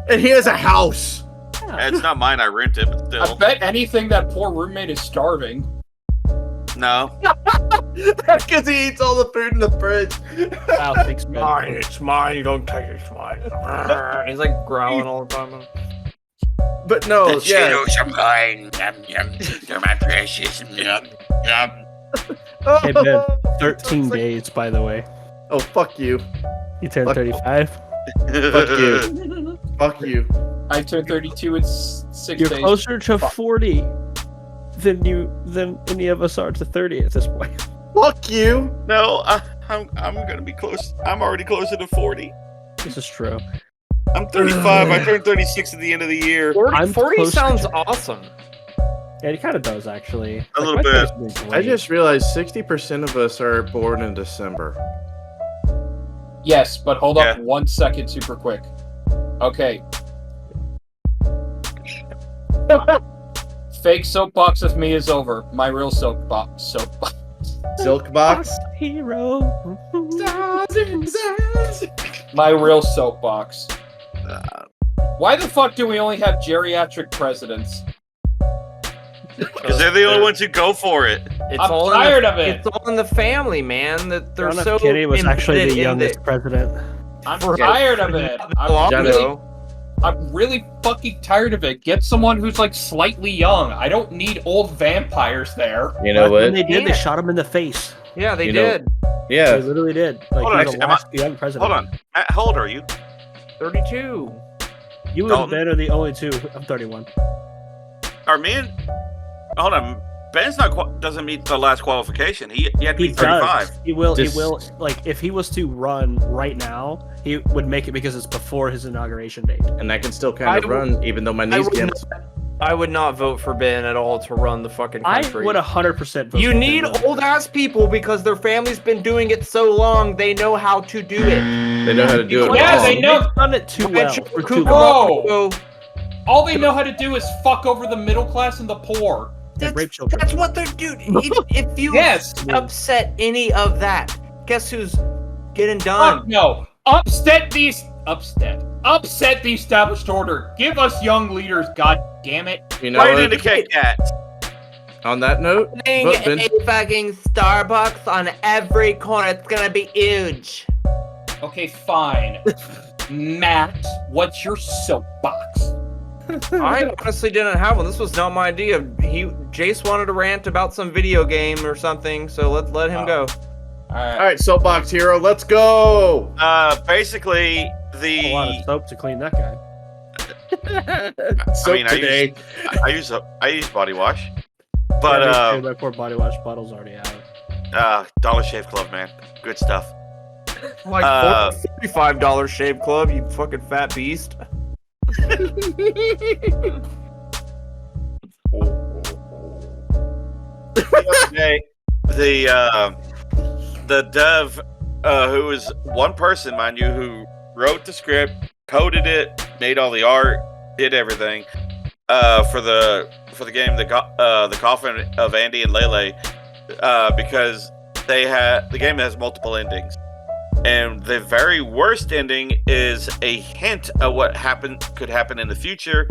And he has a house. It's not mine, I rent it, but I still. bet anything that poor roommate is starving. No. Because he eats all the food in the fridge. Wow, thanks, man. It's mine. You don't take it. It's mine. He's like growling all the time. But no, yeah. Cheetos are mine. Yum, yum. They're my precious. Yum, yum. Hey, Ben, 13 days, by the way. Oh, fuck you. You turned Fuck. 35. Fuck you. Fuck you. I turned 32 in 6 You're days. closer to Fuck. 40 than any of us are to 30 at this point. Fuck you. No, I'm gonna be close. I'm already closer to 40. This is true. I'm 35. I turned 36 at the end of the year. 40, I'm 40 closer sounds to- awesome. Yeah, it kind of does, actually. A little my bit. face is I great. just realized 60% of us are born in December. Yes, but hold up Yeah. 1 second, super quick. Okay. Fake soapbox of me is over. My real soapbox. Silk box. Hero. My real soapbox. Uh, Why the fuck do we only have geriatric presidents? Because they're the only ones who go for it. It's I'm all tired in of the, it. It's all in the family, man. That they're John F. so. Kennedy was actually embedded the in youngest president. I'm For- tired of it. John F. I'm really fucking tired of it. Get someone who's like slightly young. I don't need old vampires there. You That's when they did, Yeah. they shot him in the face. Yeah, they You know- did. They Yeah. literally did. Like, Hold on, he was the am last young president. Hold on. How old are you? 32. You and Dalton? Ben are the only two. I'm 31. Are me and... Hold on. Ben's not doesn't meet the last qualification. He had to be He 35. does. He will. Just- He will. Like, if he was to run right now, he would make it because it's before his inauguration date. And I can still kind of I run, even though my knees would get. I would not vote for Ben at all to run the fucking I country. would 100% vote. You for need Ben. old ass people because their family's been doing it so long. They know how to do it. They know how to do it. Yeah, wrong. they know. They've done it too well for too long. Bro, all they know how to do is fuck over the middle class and the poor. And rape children. That's what they're doing. If you Yes. upset any of that, guess who's getting done? Fuck no. Upset the established order. Give us young leaders, god damn it. You know Right what? in the Kit Kats. On that note, Putting vote Ben. a fucking Starbucks on every corner. It's gonna be huge. Okay, fine. Matt, what's your soapbox? I honestly didn't have one. This was not my idea. Jace wanted to rant about some video game or something, so let him go. All right, soapbox hero, let's go. Basically, A lot of soap to clean that guy. Soap today. I use body wash, but my poor body wash bottle's already out. Dollar Shave Club, man, good stuff. Like $45 Shave Club, you fucking fat beast. The dev, who was one person, mind you, who wrote the script, coded it, made all the art, did everything, for the game, the Coffin of Andy and Lele, because the game has multiple endings. And the very worst ending is a hint of what could happen in the future,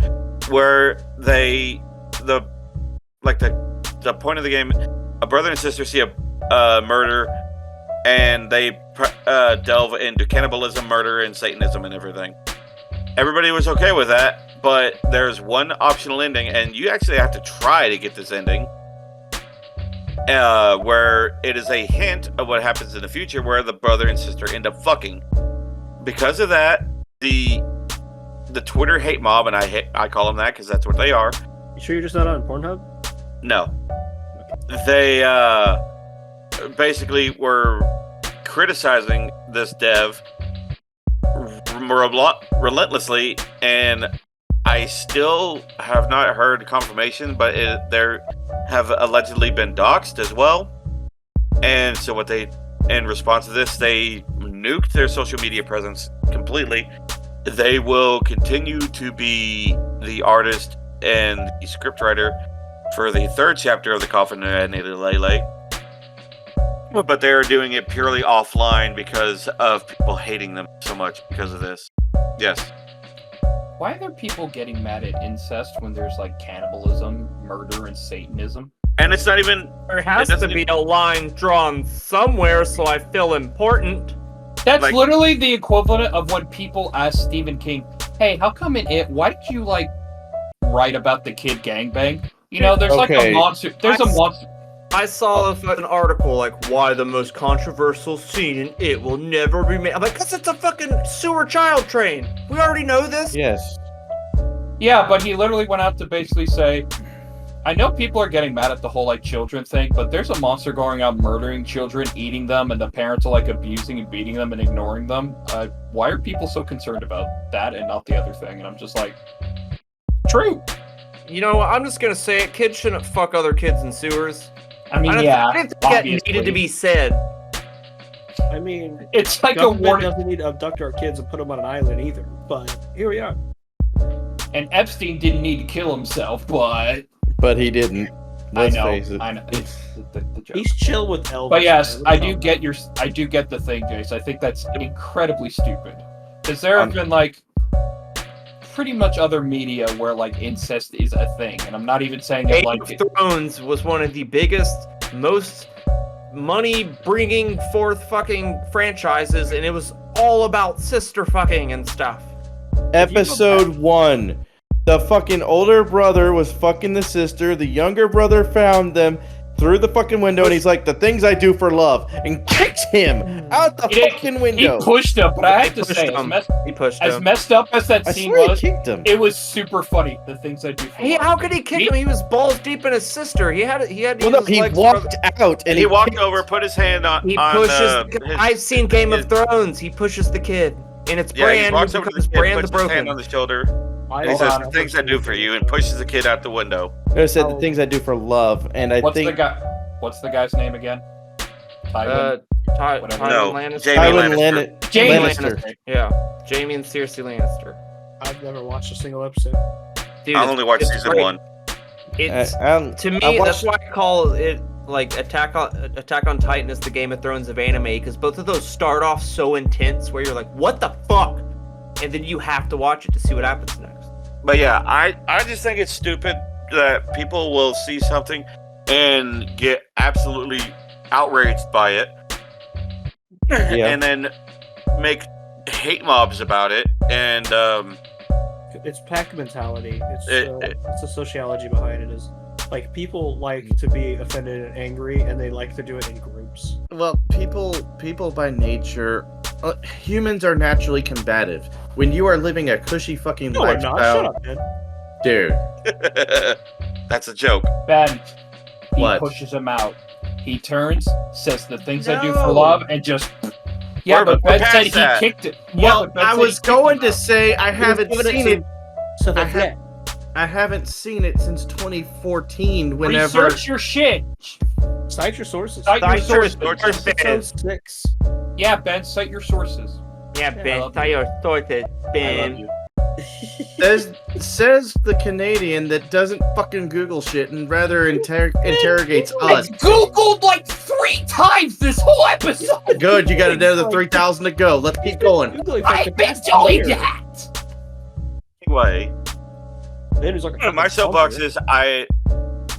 where the point of the game, a brother and sister see a murder, and they delve into cannibalism, murder, and Satanism and everything. Everybody was okay with that, but there's one optional ending, and you actually have to try to get this ending. Where it is a hint of what happens in the future, where the brother and sister end up fucking. Because of that, the Twitter hate mob, and I call them that because that's what they are. You sure you're just not on Pornhub? No, they basically were criticizing this dev relentlessly, and I still have not heard confirmation, but there have allegedly been doxxed as well. And so in response to this, they nuked their social media presence completely. They will continue to be the artist and the scriptwriter for the third chapter of the Coffin and Lele. But they're doing it purely offline because of people hating them so much because of this. Yes. Why are there people getting mad at incest when there's like cannibalism, murder, and Satanism? And it's not even... There has to be a line drawn somewhere, so I feel important. That's Like- literally the equivalent of when people ask Stephen King, hey, how come in it, why did you like write about the kid gangbang? You know, there's like Okay. a monster, there's a monster. I saw an article like, why the most controversial scene in It will never be made. I'm like, because it's a fucking sewer child train. We already know this. Yes. Yeah, but he literally went out to basically say, I know people are getting mad at the whole like children thing, but there's a monster going out murdering children, eating them, and the parents are like abusing and beating them and ignoring them. Why are people so concerned about that and not the other thing? And I'm just like, true. You know what? I'm just going to say it. Kids shouldn't fuck other kids in sewers. I mean, I yeah, didn't think that obviously. needed to be said. I mean, It's like a government warning. doesn't need to abduct our kids and put them on an island either. But here we are. And Epstein didn't need to kill himself, but But he didn't. Let's face it. I know. It's the joke. He's chill with Elvis. But yes, man. I Let's do get the thing, Jace. I think that's incredibly stupid. Because there have been like pretty much other media where like incest is a thing, and I'm not even saying that Game like of Thrones was one of the biggest, most money-bringing forth fucking franchises, and it was all about sister fucking and stuff. Episode 1. The fucking older brother was fucking the sister. The younger brother found them through the fucking window, and he's like, the things I do for love, and kicks him out the fucking window. he pushed him, but I have to Pushed say, him. He pushed as him. messed up as that I scene swear was, he kicked him. it was super funny. The things I do for love. How could he kick him? He was balls deep in his sister. He had to Well, use no, his he legs walked for- out, and he walked kicked- over, put his hand on. He on, pushes. his- I've seen Game his- of Thrones. He pushes the kid, and it's Yeah, he Bran. walks Who over to the becomes kid, Bran the puts his hand Broken. on the shoulder. I He says have the never things I seen do for you and it. pushes the kid out the window. I said the Oh. things I do for love, and I What's think the guy's name again? Tywin. Whatever. No, Lannister. Jamie Tywin Lannister. Jamie Lannister. Yeah, Jamie and Cersei Lannister. I've never watched a single episode. Dude, I only watched it's season great. 1. It's to me. I That's watched- why I call it like Attack on Titan is the Game of Thrones of anime, because both of those start off so intense where you're like, what the fuck, and then you have to watch it to see what happens next. But yeah, I just think it's stupid that people will see something and get absolutely outraged by it, Yeah. and then make hate mobs about it. And It's pack mentality. It's It- it's the sociology behind it. Is like people like to be offended and angry, and they like to do it in groups. Well, people by nature, humans are naturally combative. When you are living a cushy fucking No, I'm not. Shut lifestyle, up, man. dude. that's a joke. Ben. He What? pushes him out. He turns, says the things I do for No. love, and just. Yeah, We're but Ben past said he that. kicked it. Well, but Ben I said was he kicked going him to out. say I haven't seen it. So I that's have- it. I haven't seen it since 2014. Whenever Research your shit. Cite your sources. Cite your sources. Episode 6. Yeah, Ben, cite your sources. Yeah, Ben, tell your sources, I love you. says the Canadian that doesn't fucking Google shit and rather interrogates I us. Googled like 3 times this whole episode. Good, you got another 3,000 to go. Let's keep going. Googling I've fucking been past doing year. that. Anyway, Then he's like a my fucking soapbox bumper. is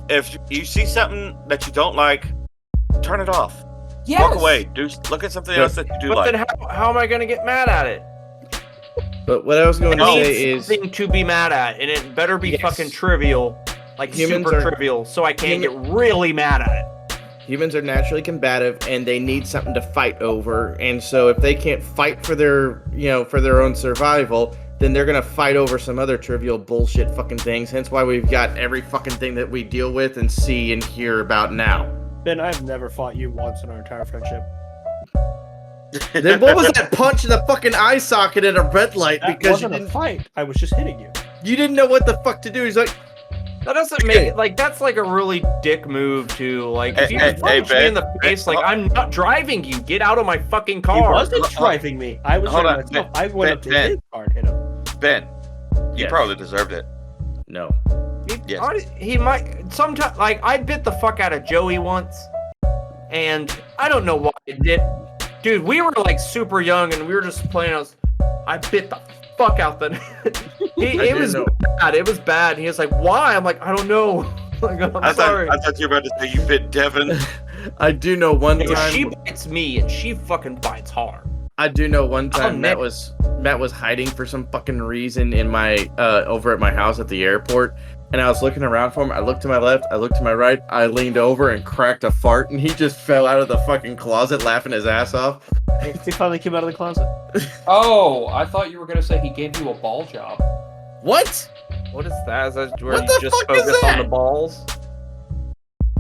if you see something that you don't like, turn it off. Yes. Walk away. Look at something else that you do But like. then how am I gonna get mad at it? But what I was going I to need say is, something to be mad at, and it better be Yes. fucking trivial, like Humans super are- trivial, so I can't get really mad at it. humans are naturally combative and they need something to fight over. And so if they can't fight for their, for their own survival, then they're going to fight over some other trivial bullshit fucking things. Hence why we've got every fucking thing that we deal with and see and hear about now. Ben, I've never fought you once in our entire friendship. Then what was that punch in the fucking eye socket at a red light That because you wasn't a didn't, fight. I was just hitting you. you didn't know what the fuck to do. He's like, That doesn't make like that's like a really dick move too. Like if you Hey, punch me Ben, in the face, like I'm not driving you. Get out of my fucking He car. wasn't driving me. I was Hold hitting on, myself. I went up to Ben. his car and hit him. Ben, you Yes. probably deserved it. no. Yes. He might sometimes like I bit the fuck out of Joey once, and I don't know why it did. Dude, we were like super young and we were just playing. I bit the fuck out the. It was know. bad. It was bad. And he was like, "Why?" I'm like, "I don't know." Like, I'm sorry. I thought you were about to say you bit Devin. I do know one If she time. bites me, and she fucking bites hard. I do know one time Nick. Matt was hiding for some fucking reason in my over at my house at the airport, and I was looking around for him. I looked to my left, I looked to my right, I leaned over and cracked a fart, and he just fell out of the fucking closet laughing his ass off. He finally came out of the closet. Oh, I thought you were gonna say he gave you a ball job. What? What is that? Is that where What you the just fuck is focus on that? the balls?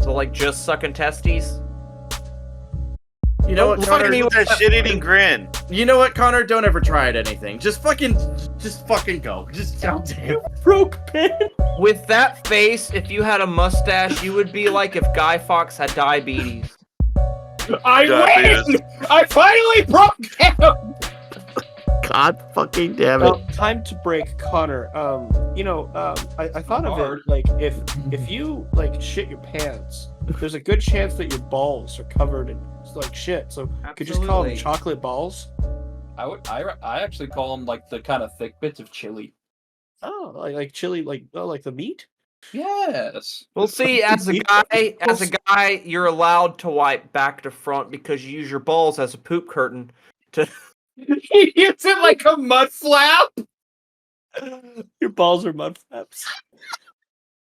So like just sucking testes? You know what, Look Connor? at me With that shit-eating grin. You know what, Connor? Don't ever try it anything. Just fucking go. Just goddamn. Broke Ben. With that face, if you had a mustache, you would be like if Guy Fawkes had diabetes. I Diabetes. win! I finally broke him! God fucking damn it. Well, time to break Connor. I thought of Hard. it like if you like shit your pants, there's a good chance that your balls are covered in like shit. So could you just call them Absolutely. chocolate balls? I actually call them like the kind of thick bits of chili. Oh, like chili, like the meat. Yes. Well, see, as a guy, you're allowed to wipe back to front because you use your balls as a poop curtain. He hits it like a mud flap. Your balls are mud flaps.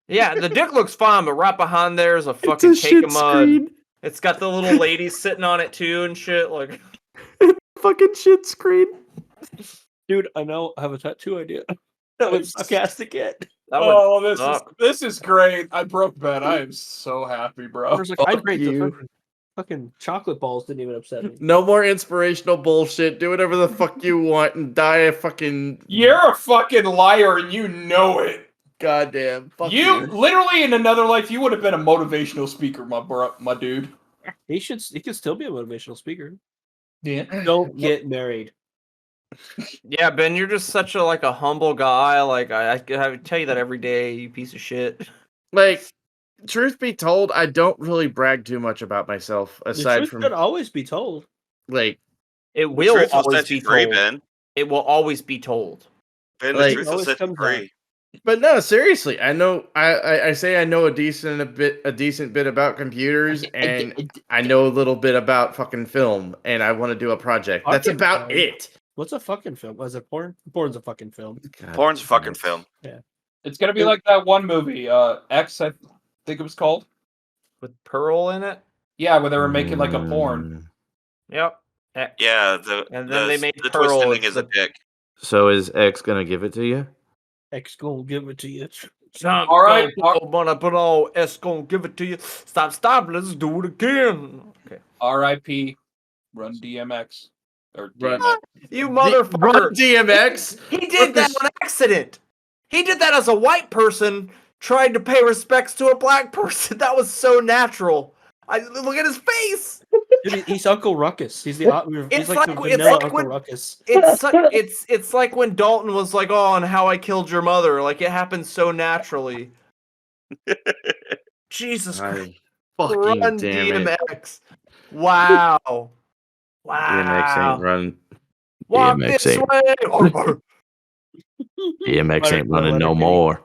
Yeah, the dick looks fine, but right behind there is a fucking cake of mud. It's got the little ladies sitting on it too and shit. Like, Fucking shit screen. Dude, I know. I have a tattoo idea. That was sarcastic yet. that would Oh, suck. this is great. I broke Ben. I am so happy, bro. I was like, I'd rate the you. fucking chocolate balls didn't even upset me. No more inspirational bullshit. Do whatever the fuck you want and die a fucking You're a fucking liar and you know it. goddamn. Fuck You literally in another life you would have been a motivational speaker, my dude. He could still be a motivational speaker. Yeah. Don't get married. Yeah, Ben, you're just such a humble guy. Like I tell you that every day, you piece of shit. Like, truth be told, I don't really brag too much about myself The aside truth from could always be told. like It will Truth will always set you be free, told. Ben. It will always be told. Ben, Like- the truth will Always set you comes free. But no, seriously, I know I say I know a decent bit about computers, and I know a little bit about fucking film, and I want to do a project. That's Fucking about film. it. What's a fucking film? Was it porn? Porn's a fucking film. God Porn's a damn fucking it. film. It's gonna be like that one movie, X, I think it was called. With Pearl in it? Yeah, where they were making like a porn. Yep. Yeah, And then they made the twist Pearl ending as is a dick. So is X gonna give it to you? X gonna give it to you. All right, S gonna give it to you. Stop, let's do it again. Okay. R.I.P. Run DMX. Or Run. DMX. You Run motherfucker. DMX. He did that on accident. He did that as a white person trying to pay respects to a black person. That was so natural. Look at his face. Dude, he's Uncle Ruckus. He's the he's It's like the like- it's vanilla like Uncle when- Ruckus. It's like when Dalton was like, "Oh, and how I killed your mother." Like it happened so naturally. Jesus Christ. Fucking Run damn it. DMX. Wow. Wow. DMX ain't run. Walk DMX this ain't- way. DMX ain't running no Letter-K. more.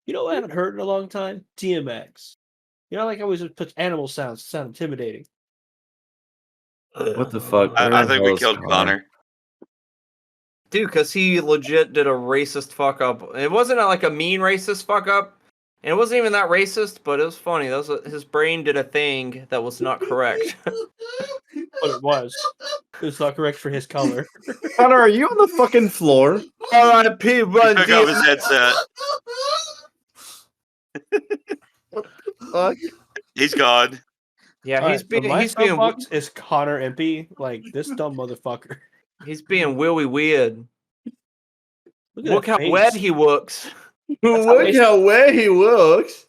You know what I haven't heard in a long time? DMX. You know, like I always put animal sounds to sound intimidating. What the fuck? I think we killed Connor. Dude, because he legit did a racist fuck up. It wasn't like a mean racist fuck up. And it wasn't even that racist, but it was funny. His brain did a thing that was not correct. But it was. It's not correct for his color. Connor, are you on the fucking floor? R.I.P. Run Took off his headset. Fuck. He's gone. Yeah, Alright, he's being my he's being soapbox is Connor Impey. Like this dumb motherfucker. he's being willy weird. Look that how face. wet he looks. Look how way he looks.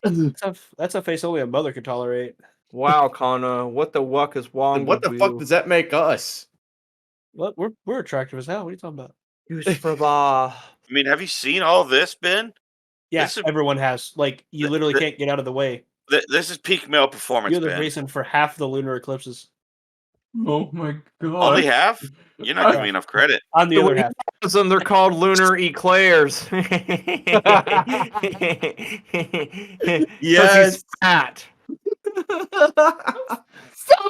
That's a face only a mother could tolerate. Wow, Connor, what the wuck is wrong What with the you? fuck does that make us? What? We're attractive as hell. What are you talking about? I mean, have you seen all this, Ben? Yeah, This is- everyone has. Like you literally can't get out of the way. This is peak male performance, You're the Ben. reason for half the lunar eclipses. Oh my god. Only half? You're not giving me enough credit. On the other half. Them, they're called lunar eclairs. Yes. He's fat. Stop,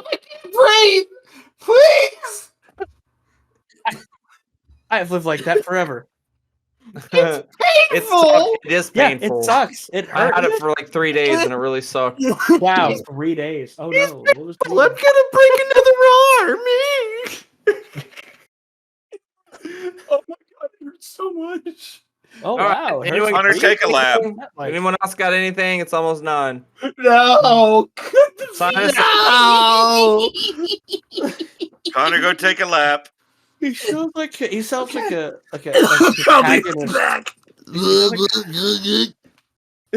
I can't breathe! Please! I have lived like that forever. It Painful! It is Yeah, painful. it sucks. It I had hurts. it for like 3 days and it really sucked. Wow, 3 days. Oh no. What was I'm gonna break another arm. Oh my god, it hurts so much. Oh All right, wow. it anyone- hurts. Connor, take a lap. Like, Anyone else got anything? It's almost 9. No! Sinus- Connor, go take a lap. he sounds like a protagonist.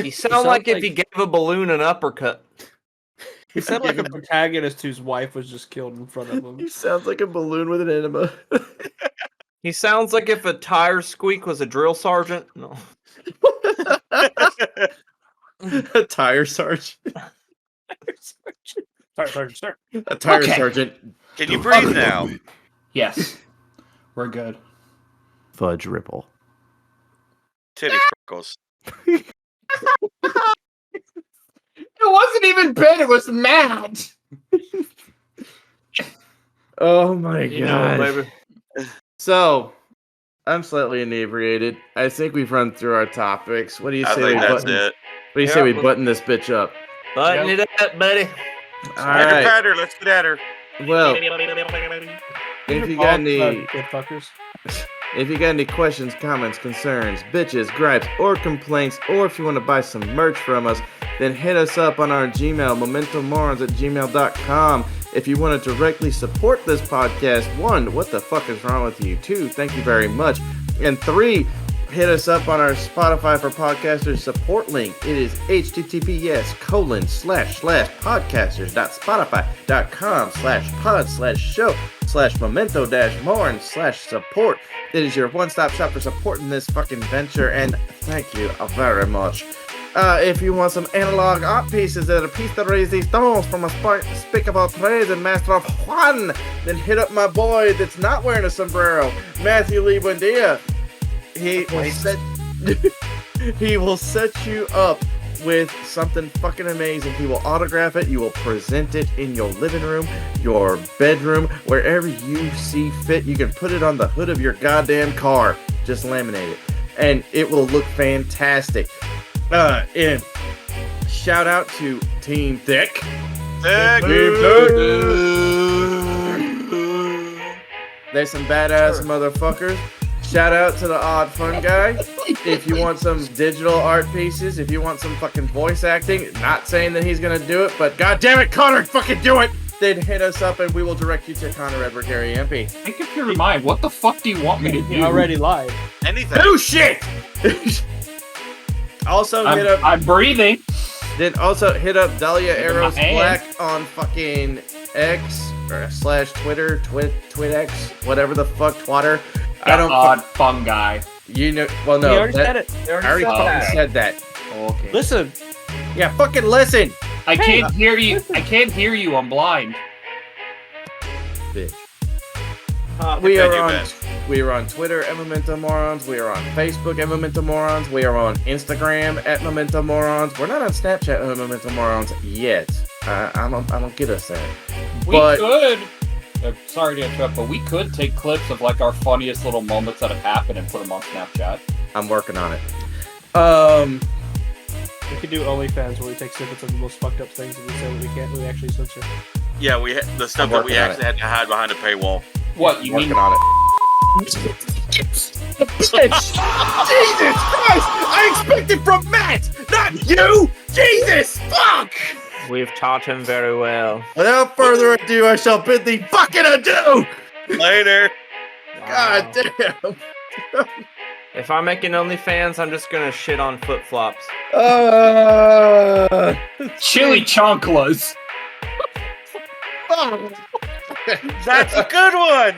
He sounds like if he gave a balloon an uppercut. He sounded like a protagonist whose wife was just killed in front of him. He sounds like a balloon with an enema. He sounds like if a tire squeak was a drill sergeant. No. A tire sergeant. Sorry. A tire Okay. sergeant. Can you breathe now? Yes. We're good. Fudge Ripple. Titty freckles. It wasn't even Ben, it was Matt! Oh my You know, god. baby. So, I'm slightly inebriated. I think we've run through our topics. What do you I say think we that's button? it. What do you say we Yeah. button this bitch up? Button it up, buddy. All Patter, right. patter, let's get at her. Well, if you got any, good fuckers. if you got any questions, comments, concerns, bitches, gripes, or complaints, or if you want to buy some merch from us, then hit us up on our Gmail, momentumorons@gmail.com. If you want to directly support this podcast, 1, what the fuck is wrong with you? 2, thank you very much. And 3, hit us up on our Spotify for Podcasters support link. It is https://podcasters.spotify.com/pod/show/memento-morn/support. It is your one-stop shop for supporting this fucking venture, and thank you very much. If you want some analog art pieces that are piece de resistance from a despicable trade and master of Juan, then hit up my boy that's not wearing a sombrero, Matthew Lee Buendia. He will set you up with something fucking amazing. He will autograph it. You will present it in your living room, your bedroom, wherever you see fit. You can put it on the hood of your goddamn car. Just laminate it, and it will look fantastic. And shout out to Team Thick. There's some badass motherfuckers. Shout out to the Odd Fun Guy. If you want some digital art pieces, if you want some fucking voice acting, not saying that he's gonna do it, but god damn it, Connor, fucking do it! Then hit us up and we will direct you to Connor Edward Gary MP. Think of your mind. What the fuck do you want me to do? You already lied. Anything. Do shit! Also hit up. I'm breathing. Then also hit up Dahlia Look at Arrows my hand. Black on fucking X or /Twitter, TwitX, whatever the fuck, Twatter. I don't. Odd fun guy. You know. Well, no. You already said it. I already fucking said that. Okay. Listen. Yeah, fucking listen, I can't hear you. I can't hear you. I'm blind. bitch. We Thank are you, on. Ben. We are on Twitter at Memento Morons. We are on Facebook at Memento Morons. We are on Instagram at Memento Morons. We're not on Snapchat at Memento Morons yet. I don't get us there. We But- could. Sorry to interrupt, but we could take clips of like our funniest little moments that have happened and put them on Snapchat. I'm working on it. We could do OnlyFans where we take snippets of the most fucked up things and we say what we can't really actually censor. Yeah, the stuff that we working on actually had to hide behind a paywall. What you Working mean? on it. Bitch! Jesus Christ! I expected from Matt, not you! Jesus! Fuck! We've taught him very well. Without further ado, I shall bid thee fucking adieu! Later. God damn! If I make an OnlyFans, I'm just gonna shit on flip-flops. Chili chonklas. That's a good one.